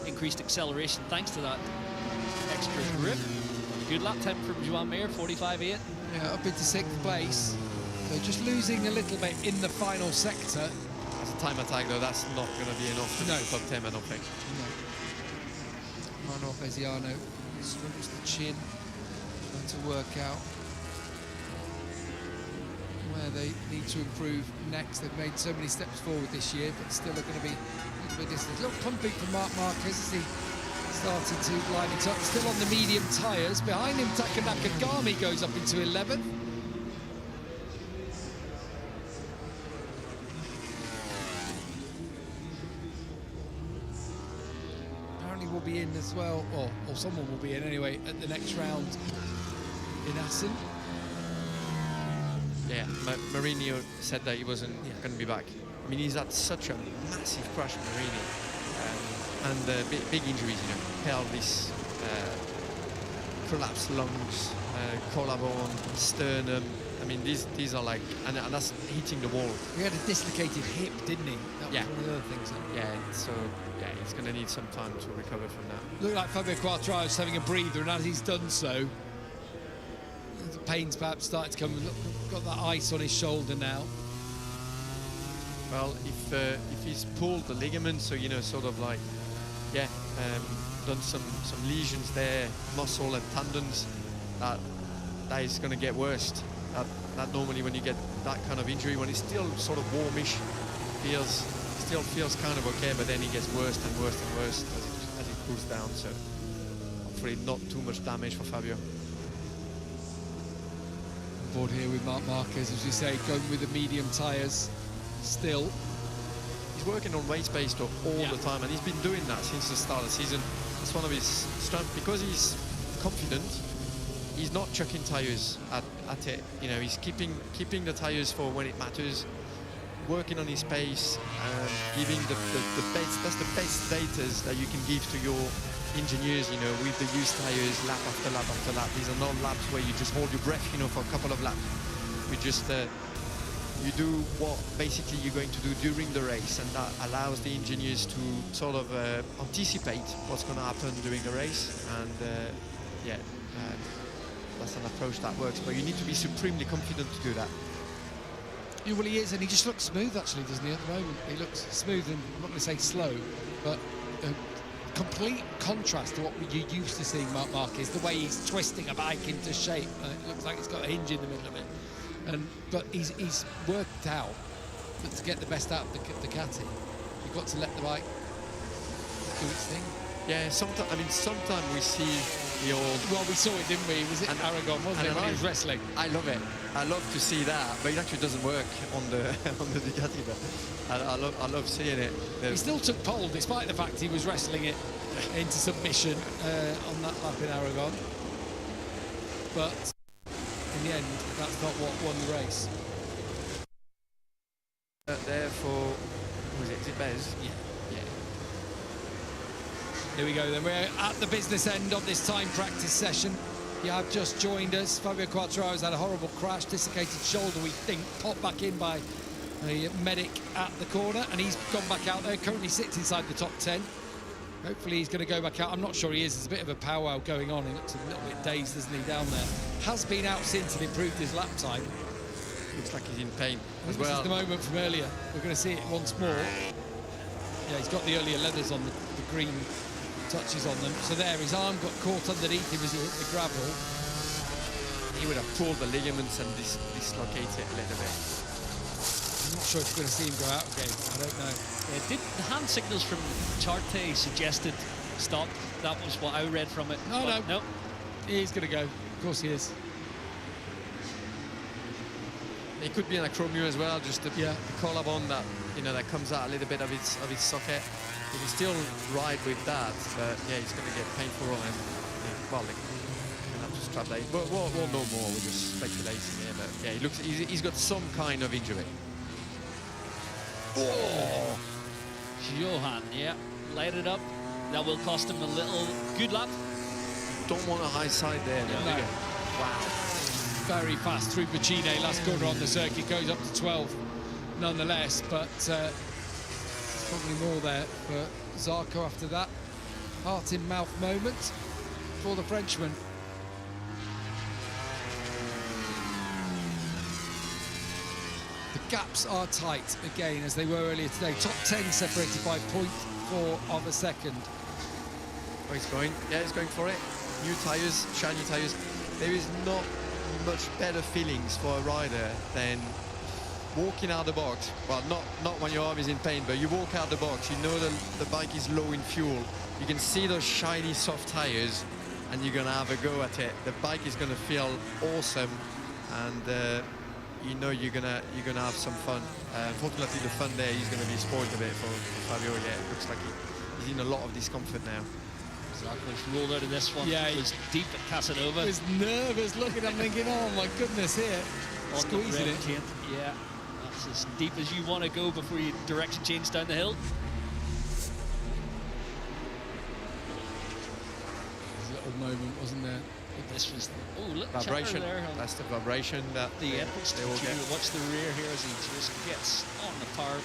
increased acceleration thanks to that extra grip. Good lap time from Joan Mir, 45.8. Yeah, up into 6th place. So just losing a little bit in the final sector. As a time attack, though, that's not going to be enough to No. make the top 10, I don't think. No. Manuel Beziano struggles the chin, trying to work out where they need to improve next. They've made so many steps forward this year, but still are going to be a little bit distant. A little pumping from Marc Marquez as he started to line it up. Still on the medium tyres. Behind him, Taka Nakagami goes up into 11th. Apparently will be in as well, or someone will be in anyway, at the next round in Assen. Yeah, Mourinho said that he wasn't going to be back. I mean, he's had such a massive crash, Mourinho. And big injuries, you know, pelvis, collapsed lungs, collarbone, sternum. I mean, these are like, and that's hitting the wall. He had a dislocated hip, didn't he? That was Yeah. one of the other things. Yeah, so yeah, he's going to need some time to recover from that. Looked like Fabio Quartararo's having a breather, and as he's done so, the pains perhaps started to come. Look, got that ice on his shoulder now. Well, if he's pulled the ligament, so you know, sort of like, yeah, done some lesions there, muscle and tendons, that is going to get worse. That normally when you get that kind of injury, when it's still sort of warmish, still feels kind of okay, but then it gets worse and worse and worse as it cools down. So hopefully not too much damage for Fabio. On board here with Marc Marquez, as you say, going with the medium tyres still. He's working on race pace all the time, and he's been doing that since the start of the season. It's one of his strengths because he's confident. He's not chucking tyres at it. You know, he's keeping the tyres for when it matters, working on his pace, and giving the best. That's the best data that you can give to your engineers. You know, with the used tyres, lap after lap after lap. These are not laps where you just hold your breath, you know, for a couple of laps. We just you do what basically you're going to do during the race, and that allows the engineers to sort of anticipate what's going to happen during the race. And that's an approach that works, but you need to be supremely confident to do that. Yeah, well, he is, and he just looks smooth, actually, doesn't he, at the moment? He looks smooth, and I'm not going to say slow, but a complete contrast to what you're used to seeing Marc Marquez, the way he's twisting a bike into shape. It looks like it's got a hinge in the middle of it. But he's worked out that to get the best out of the Ducati, you've got to let the bike do its thing. Yeah, sometimes we see the old... Well, we saw it, didn't we? Was it Aragon, wasn't it, when he was wrestling? I love it. I love to see that, but it actually doesn't work on the on the Ducati. But I love seeing it. He still took pole, despite the fact he was wrestling it into submission on that lap in Aragon. But in the end, that's not what won the race. There for... Was it Bez? Yeah. Here we go then, we're at the business end of this time practice session. You have just joined us. Fabio Quartararo's had a horrible crash, dislocated shoulder, we think, popped back in by a medic at the corner, and he's gone back out there, currently sits inside the top 10. Hopefully he's going to go back out. I'm not sure he is. There's a bit of a powwow going on. He looks a little bit dazed, doesn't he, down there. Has been out since and improved his lap time. Looks like he's in pain as This well. is the moment from earlier. We're going to see it once more. Yeah, he's got the earlier leathers on, the green touches on them. So there, his arm got caught underneath him as he hit the gravel. He would have pulled the ligaments and dislocated it a little bit. I'm not sure if we're going to see him go out again. I don't know. Did the hand signals from Charte suggested stop? That was what I read from it. No. He's going to go. Of course he is. It could be an acromio as well, just the collarbone that that comes out a little bit of its socket. He can still ride with that, but yeah, he's going to get painful and well, they're going to have to strap that in. But we'll know more. We're just speculating here, but yeah, he's got some kind of injury. Oh, Johan, yeah, light it up. That will cost him a little good lap. Don't want a high side there. No. Wow. Very fast through Bacine, last corner on the circuit, goes up to 12 nonetheless, but probably more there for Zarco after that. Heart in mouth moment for the Frenchman. The gaps are tight again, as they were earlier today. Top 10 separated by 0.4 of a second. Oh, he's going. Yeah, he's going for it. New tyres, shiny tyres. There is not much better feelings for a rider than walking out the box. Well, not when your arm is in pain, but you walk out the box, you know the bike is low in fuel. You can see those shiny soft tires, and you're gonna have a go at it. The bike is gonna feel awesome, and you know you're gonna have some fun. Unfortunately, the fun there is gonna be spoiled a bit for Fabio. Yeah, it looks like he's in a lot of discomfort now. Exactly. Rolled out of this one. Yeah, he was deep at Casanova. He was nervous looking. I'm thinking, oh my goodness, here, squeezing it. Yeah, that's as deep as you want to go before you direction change down the hill. There's a little moment, wasn't there? This was look, Vibration. there. That's the vibration that The efforts they will get. watch the rear here as he just gets on the power.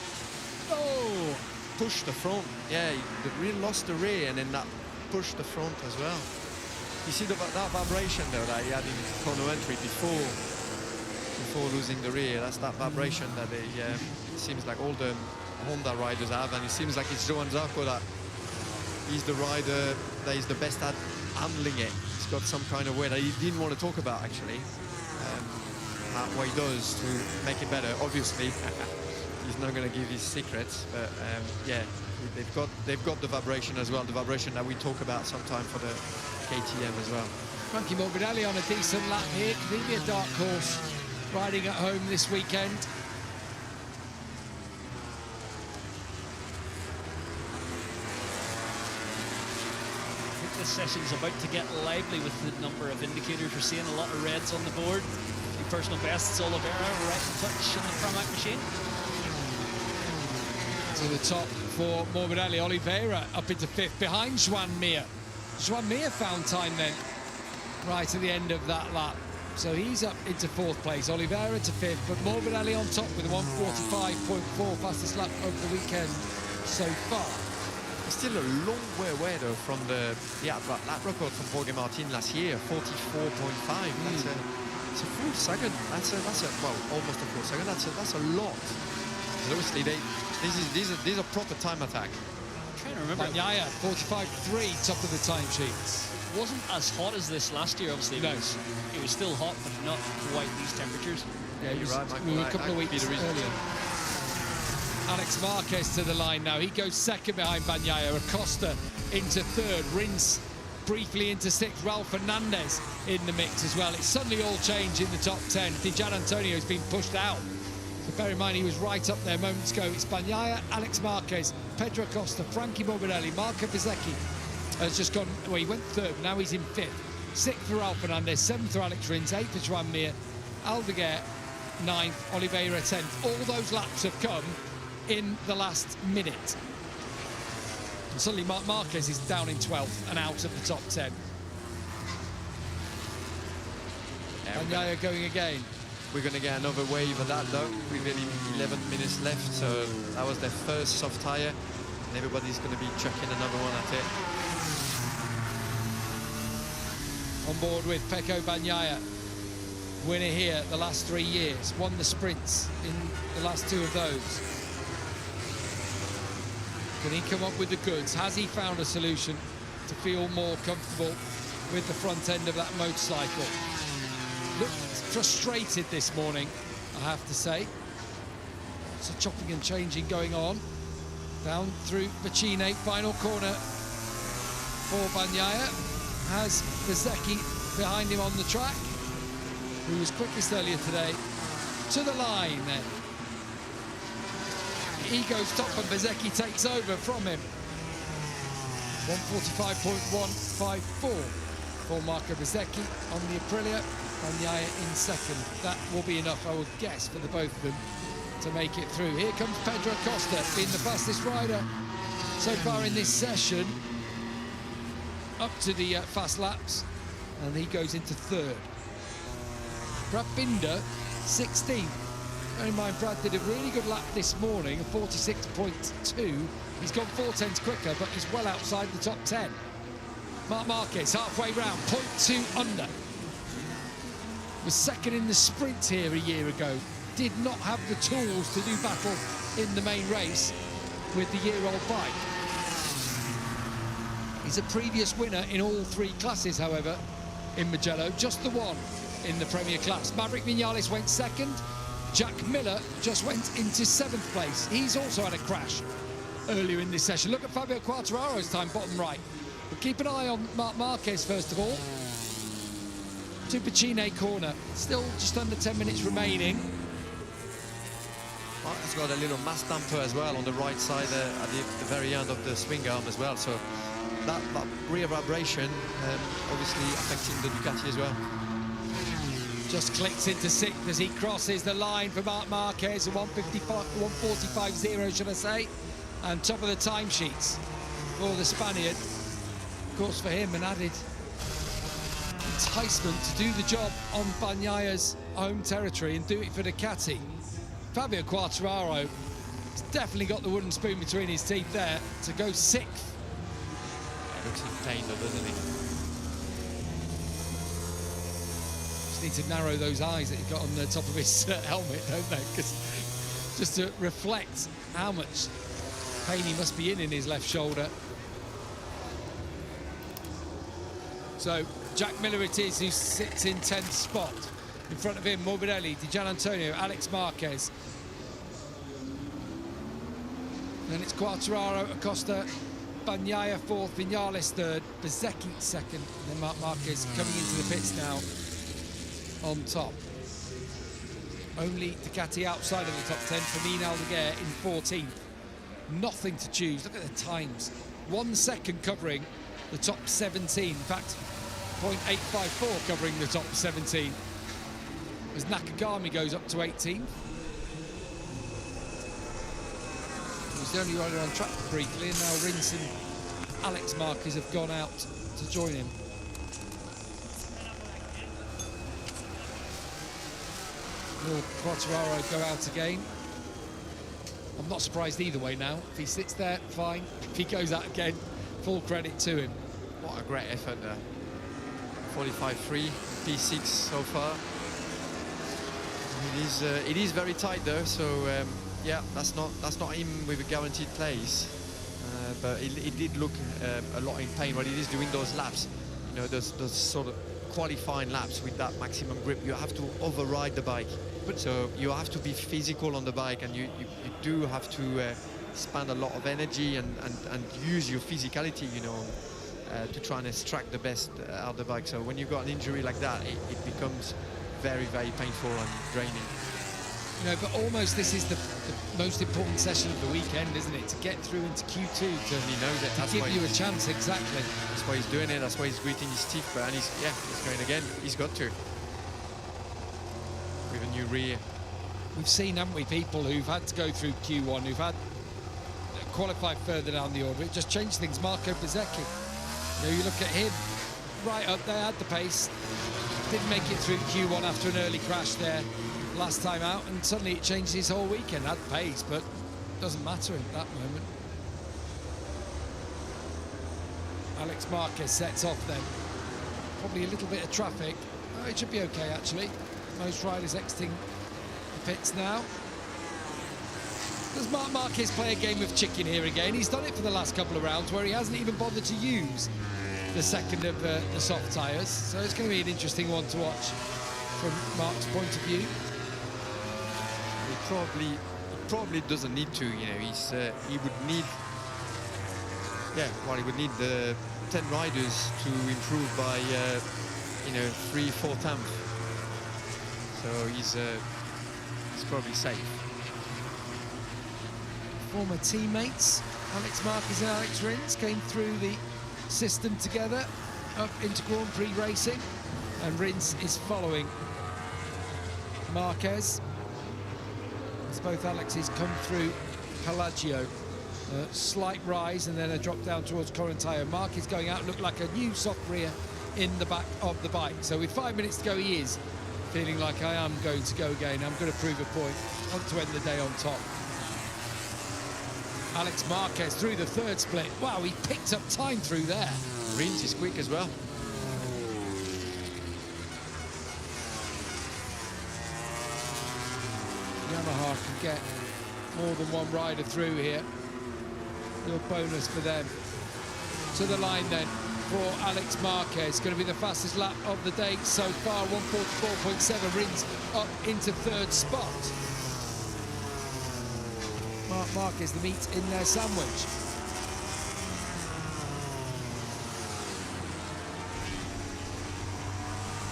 Oh, push the front. Yeah, the rear lost the rear, and then that pushed the front as well. You see that vibration though that he had in corner entry before losing the rear. That's that vibration that they it seems like all the Honda riders have, and it seems like it's Johan Zarco that he's the rider that is the best at handling it. He's got some kind of way that he didn't want to talk about actually. What he does to make it better. Obviously, he's not going to give his secrets, but yeah, they've got the vibration as well. The vibration that we talk about sometime for the KTM as well. Frankie Morbidelli on a decent lap here. Could he be a dark horse riding at home this weekend? This session's about to get lively with the number of indicators. We're seeing a lot of reds on the board. A few personal bests, Oliveira right in touch in the Pramac machine. To the top for Morbidelli. Oliveira up into 5th behind Joan Mir. Joan Mir found time then right at the end of that lap. So he's up into 4th place. Oliveira to 5th, but Morbidelli on top with a 1:45.4 fastest lap of the weekend so far. Still a long way away though from the lap record from Jorge Martin last year, 44.5. That's a full second. That's a well, almost a full second. That's a lot. So obviously these are proper time attack. I'm trying to remember. Bagnaia 45.3 top of the timesheets. It wasn't as hot as this last year, obviously. No. It was still hot, but not quite these temperatures. Yeah, you're right, Michael. We were a couple of That could be weeks the reason. earlier. Alex Marquez to the line now. He goes 2nd behind Bagnaia. Acosta into 3rd. Rins briefly into 6th. Raul Fernandez in the mix as well. It's suddenly all changed in the top 10. Gian Antonio's been pushed out. So bear in mind, he was right up there moments ago. It's Bagnaia, Alex Marquez, Pedro Acosta, Frankie Morbidelli, Marco Bezzecchi has just gone, well, he went 3rd, now he's in 5th. 6th for Raul Fernandez, 7th for Alex Rins, 8th for Joan Mir, Aldeguer 9th, Oliveira 10th. All those laps have come in the last minute. And suddenly Marc Marquez is down in 12th and out of the top 10. Bagnaia going again. We're going to get another wave of that though. We've only 11 minutes left, so that was their first soft tyre, and everybody's going to be chucking another one at it. On board with Pecco Bagnaia, winner here the last 3 years, won the sprints in the last 2 of those. Can he come up with the goods? Has he found a solution to feel more comfortable with the front end of that motorcycle? Looked frustrated this morning, I have to say. Lots of chopping and changing going on. Down through Vicine, final corner for Bagnaia. Has Bezzecchi behind him on the track, who was quickest earlier today. To the line then. He goes top and Bezzecchi takes over from him. 1:45.154 for Marco Bezzecchi on the Aprilia. Bagnaia in 2nd. That will be enough, I would guess, for the both of them to make it through. Here comes Pedro Acosta, being the fastest rider so far in this session, up to the fast laps, and he goes into 3rd. Brad Binder, 16th. Bear in mind, Brad did a really good lap this morning, a 46.2. He's gone 4/10 quicker, but he's well outside the top 10. Marc Marquez, halfway round, 0.2 under. Was 2nd in the sprint here a year ago. did not have the tools to do battle in the main race with the year-old bike. He's a previous winner in all 3 classes, however, in Mugello, just the one in the Premier class. Maverick Vinales went 2nd. Jack Miller just went into 7th place. He's also had a crash earlier in this session. Look at Fabio Quartararo's time, bottom right. But keep an eye on Marc Marquez, first of all. To Pacine corner. Still just under 10 minutes remaining. Marc has got a little mass damper as well on the right side at the very end of the swing arm as well. So that rear vibration obviously affecting the Ducati as well. Just clicks into 6th as he crosses the line for Marc Marquez, a 1:45.0, should I say, and top of the timesheets for the Spaniard. Of course, for him, an added enticement to do the job on Bagnaya's home territory and do it for Ducati. Fabio Quartararo has definitely got the wooden spoon between his teeth there to go 6th. Looks in pain though, doesn't he? Need to narrow those eyes that he got on the top of his helmet, don't they? Because just to reflect how much pain he must be in his left shoulder. So Jack Miller it is who sits in 10th spot. In front of him, Morbidelli, Di Gianantonio, Alex Marquez. Then it's Quartararo, Acosta, Bagnaia 4th, Vinales 3rd, Bezzecchi 2nd, and then Marc Marquez coming into the pits now on top. Only Ducati outside of the top 10, Fermin Aldeguer in 14th. Nothing to choose. Look at the times. 1 second covering the top 17. In fact, 0.854 covering the top 17. As Nakagami goes up to 18th. He was the only rider on track briefly, and now Rins and Alex Marquez have gone out to join him. Will Quartararo go out again? I'm not surprised either way now. If he sits there, fine. If he goes out again, full credit to him. What a great effort there. 45.3, P6 so far. It is very tight though, so yeah, that's not him with a guaranteed place. But it did look a lot in pain when it is doing those laps. You know, those sort of qualifying laps with that maximum grip. You have to override the bike. So you have to be physical on the bike, and you do have to spend a lot of energy and use your physicality, you know, to try and extract the best out of the bike. So when you've got an injury like that, it becomes very, very painful and draining. You know, but almost this is the most important session of the weekend, isn't it? To get through into Q2, to give you a chance, exactly. That's why he's doing it, that's why he's gritting his teeth, and he's going again. He's got to. With a new rear. We've seen, haven't we, people who've had to go through Q1, who've had qualified further down the order. It just changed things. Marco Bezzecchi, you know, you look at him, right up there, had the pace, didn't make it through Q1 after an early crash there last time out, and suddenly it changed his whole weekend. Had pace, but doesn't matter at that moment. Alex Marquez sets off then. Probably a little bit of traffic. Oh, it should be okay, actually. Most riders exiting the pits now. Does Marc Marquez play a game of chicken here again? He's done it for the last couple of rounds where he hasn't even bothered to use the second of the soft tyres. So it's going to be an interesting one to watch from Marc's point of view. He probably doesn't need to, you know. He would need, he would need the 10 riders to improve by, you know, 3-4 tenths. So he's probably safe. Former teammates, Alex Marquez and Alex Rins, came through the system together up into Grand Prix racing, and Rins is following Marquez as both Alexes come through Pelagio. A slight rise and then a drop down towards Correntino. Marquez going out, looked like a new soft rear in the back of the bike. So with 5 minutes to go, he is feeling like I am going to go again. I'm going to prove a point. Want to end the day on top. Alex Marquez through the third split. Wow, he picked up time through there. Rins is quick as well. get more than one rider through here. Little bonus for them. To the line then for Alex Marquez. Going to be the fastest lap of the day so far. 1:44.7, rings up into third spot. Marc Marquez, the meat in their sandwich.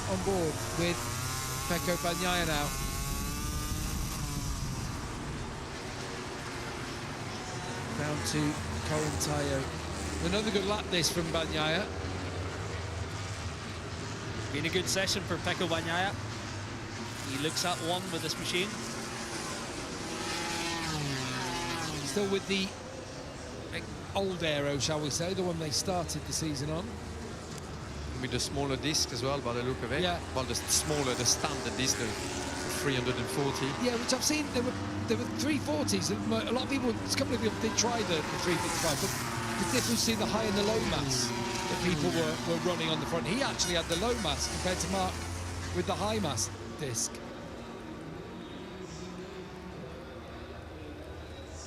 On board with Pecco Bagnaia now. Down to Corentayo. Another good lap this from Bagnaia. Been a good session for Pecco Bagnaia. He looks at one with this machine. Still with the old Aero, shall we say, the one they started the season on. With the smaller disc as well, by the look of it. Yeah. Well, the standard disc, the 340. Yeah, which I've seen, there were 340s. And a lot of people, a couple of people did try the 355, but the difference in the high and the low mass that people were running on the front. He actually had the low mass compared to Marc with the high mass disc.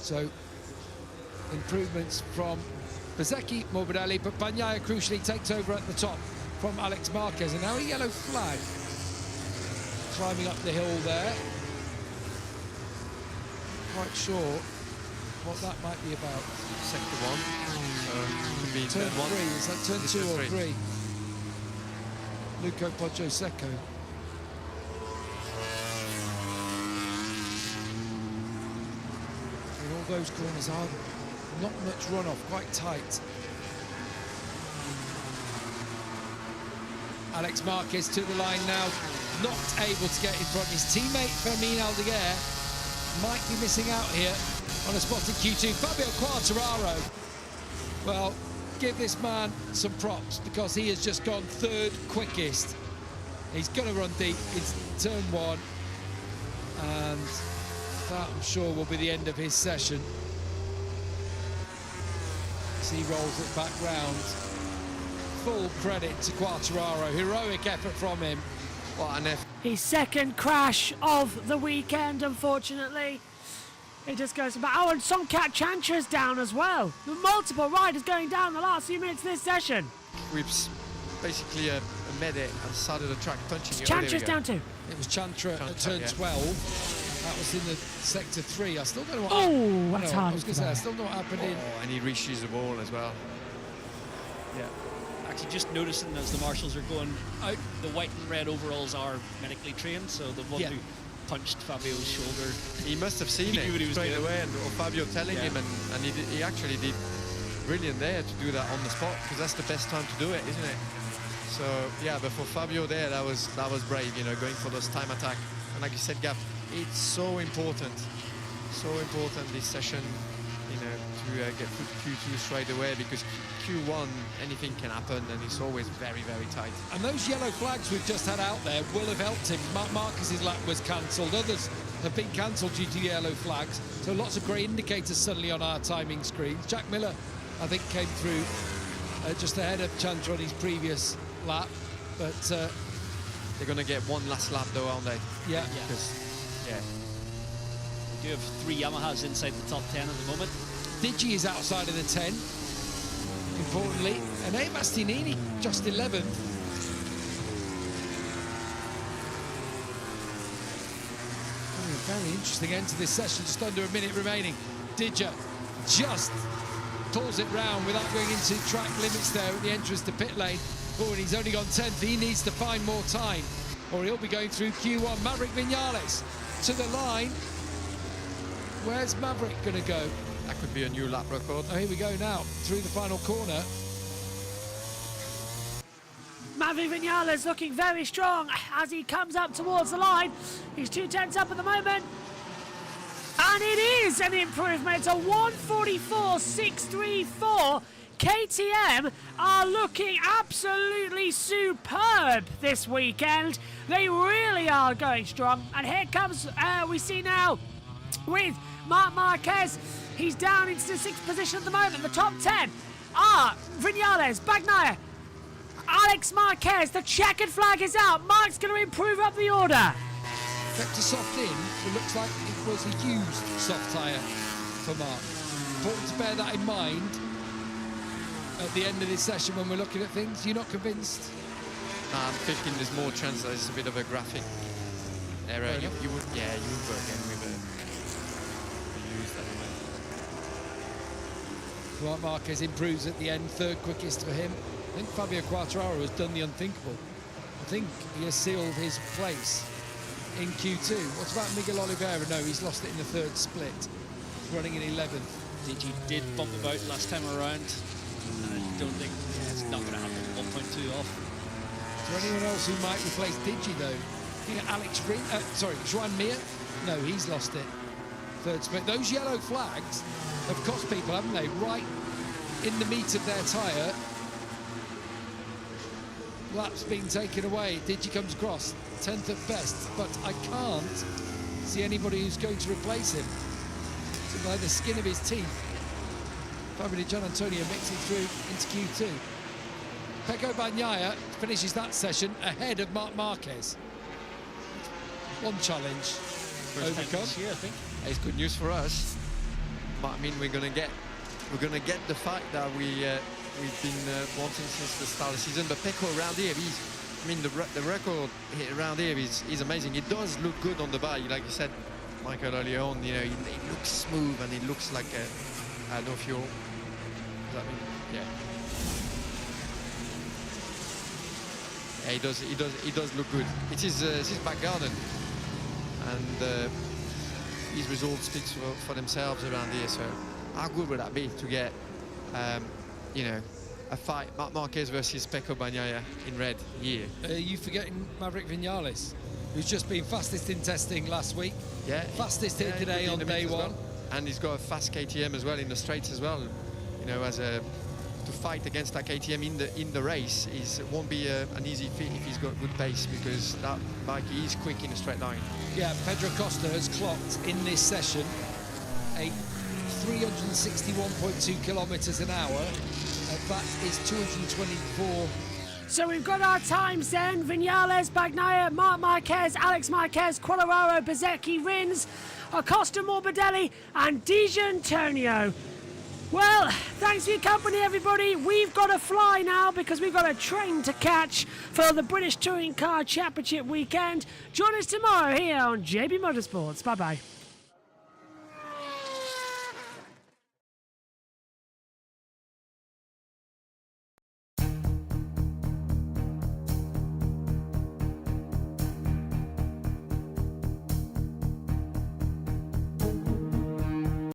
So, improvements from Bezzecchi, Morbidelli, but Bagnaia crucially takes over at the top from Alex Marquez, and now a yellow flag climbing up the hill there. Quite sure what that might be about. Sector 1. Could be Turn 1. 3, is that turn 2 or 3? Luca Poggio Secco. And all those corners are not much runoff, quite tight. Alex Marquez to the line now, not able to get in front. His teammate Fermin Aldeguer might be missing out here on a spot in Q2. Fabio Quartararo, well, give this man some props because he has just gone third quickest. He's going to run deep. It's turn 1, and that, I'm sure, will be the end of his session. As he rolls it back round. Full credit to Quartararo. Heroic effort from him. What an effort. His second crash of the weekend, unfortunately. It just goes about. Oh, and Songkat Chantra's down as well. Multiple riders going down the last few minutes of this session. We've basically a medic on the side of the track punching you. Chantra's down too. It was Chantra at turn yeah. 12. That was in the sector 3. I still don't know what. Oh, that's hard. I was going to say, I still don't know what happened in. Oh, and he reaches the ball as well. Yeah. Actually, just noticing as the marshals are going out, the white and red overalls are medically trained, so the one who punched Fabio's shoulder. He must have seen He knew what he it was straight doing. away, and Fabio telling him, and he actually did brilliant there to do that on the spot, because that's the best time to do it, isn't it? So yeah, but for Fabio there, that was brave, you know, going for those time attack. And like you said, Gav, it's so important this session, you know, to get through Q2 straight away, because Q1 anything can happen, and it's always very, very tight. And those yellow flags we've just had out there will have helped him. Marcus's lap was cancelled. Others have been cancelled due to yellow flags. So lots of great indicators suddenly on our timing screens. Jack Miller, I think, came through just ahead of Chantra on his previous lap. But they're going to get one last lap though, aren't they? Yeah. We do have 3 Yamahas inside the top 10 at the moment. Digi is outside of the 10, importantly. And A. Bastianini just 11th. Very interesting end to this session, just under a minute remaining. Didger just pulls it round without going into track limits there at the entrance to pit lane. Oh, and he's only gone 10th. He needs to find more time, or he'll be going through Q1. Maverick Viñales to the line. Where's Maverick going to go? That could be a new lap record. Oh, here we go now, through the final corner. Maverick Viñales looking very strong as he comes up towards the line. He's 2 tenths up at the moment. And it is an improvement. It's a 1:44.634. KTM are looking absolutely superb this weekend. They really are going strong. And here comes, we see now, with Marc Marquez. He's down into the 6th position at the moment. The top 10 are Viñales, Bagnaia, Alex Marquez. The checkered flag is out. Marc's going to improve up the order. Vector soft in. It looks like was a used soft tyre for Mark. Important to bear that in mind at the end of this session when we're looking at things. You're not convinced? I'm thinking there's more chance that it's a bit of a graphic error. You would go again with a used anyway. Marc Marquez improves at the end, third quickest for him. I think Fabio Quartararo has done the unthinkable. I think he has sealed his place in Q2. What about Miguel Oliveira? No, he's lost it in the third split. He's running in 11th. DG did bump about last time around. I don't think it's not going to happen. 1.2 off. Is there anyone else who might replace Digi though? I think Joan Mir? No, he's lost it. Third split. Those yellow flags have cost people, haven't they? Right in the meat of their tyre. Lap's been taken away. Digi comes across 10th at best, but I can't see anybody who's going to replace him. So by the skin of his teeth, Fabio Gian Antonio mixing through into Q2. Pecco Bagnaia finishes that session ahead of Marc Marquez. One challenge overcome. Year, I think. It's good news for us. But I mean, we're gonna get the fact that we've been wanting since the start of the season. But Pecco around here, the record around here is amazing. It does look good on the bike, like you said, Michael, earlier on. You know, it looks smooth and it looks like no fuel. Does that mean? Yeah. Yeah, it does look good. It is his back garden, and his results speak for themselves around here. So, how good would that be to get, a fight, Marc Marquez versus Pecco Bagnaia in red here? You forgetting Maverick Vinales, who's just been fastest in testing last week. Yeah, fastest here today on day one, well. And he's got a fast KTM as well in the straights as well. You know, to fight against that KTM in the race won't be an easy feat if he's got good pace, because that bike is quick in a straight line. Yeah, Pedro Costa has clocked in this session a 361.2 kilometres an hour. That is 224. So we've got our times then. Vinales, Bagnaia, Marc Marquez, Alex Marquez, Quartararo, Bezzecchi, Rins, Acosta, Morbidelli and Di Giannantonio. Well, thanks for your company, everybody. We've got to fly now because we've got a train to catch for the British Touring Car Championship weekend. Join us tomorrow here on JB Motorsports. Bye-bye.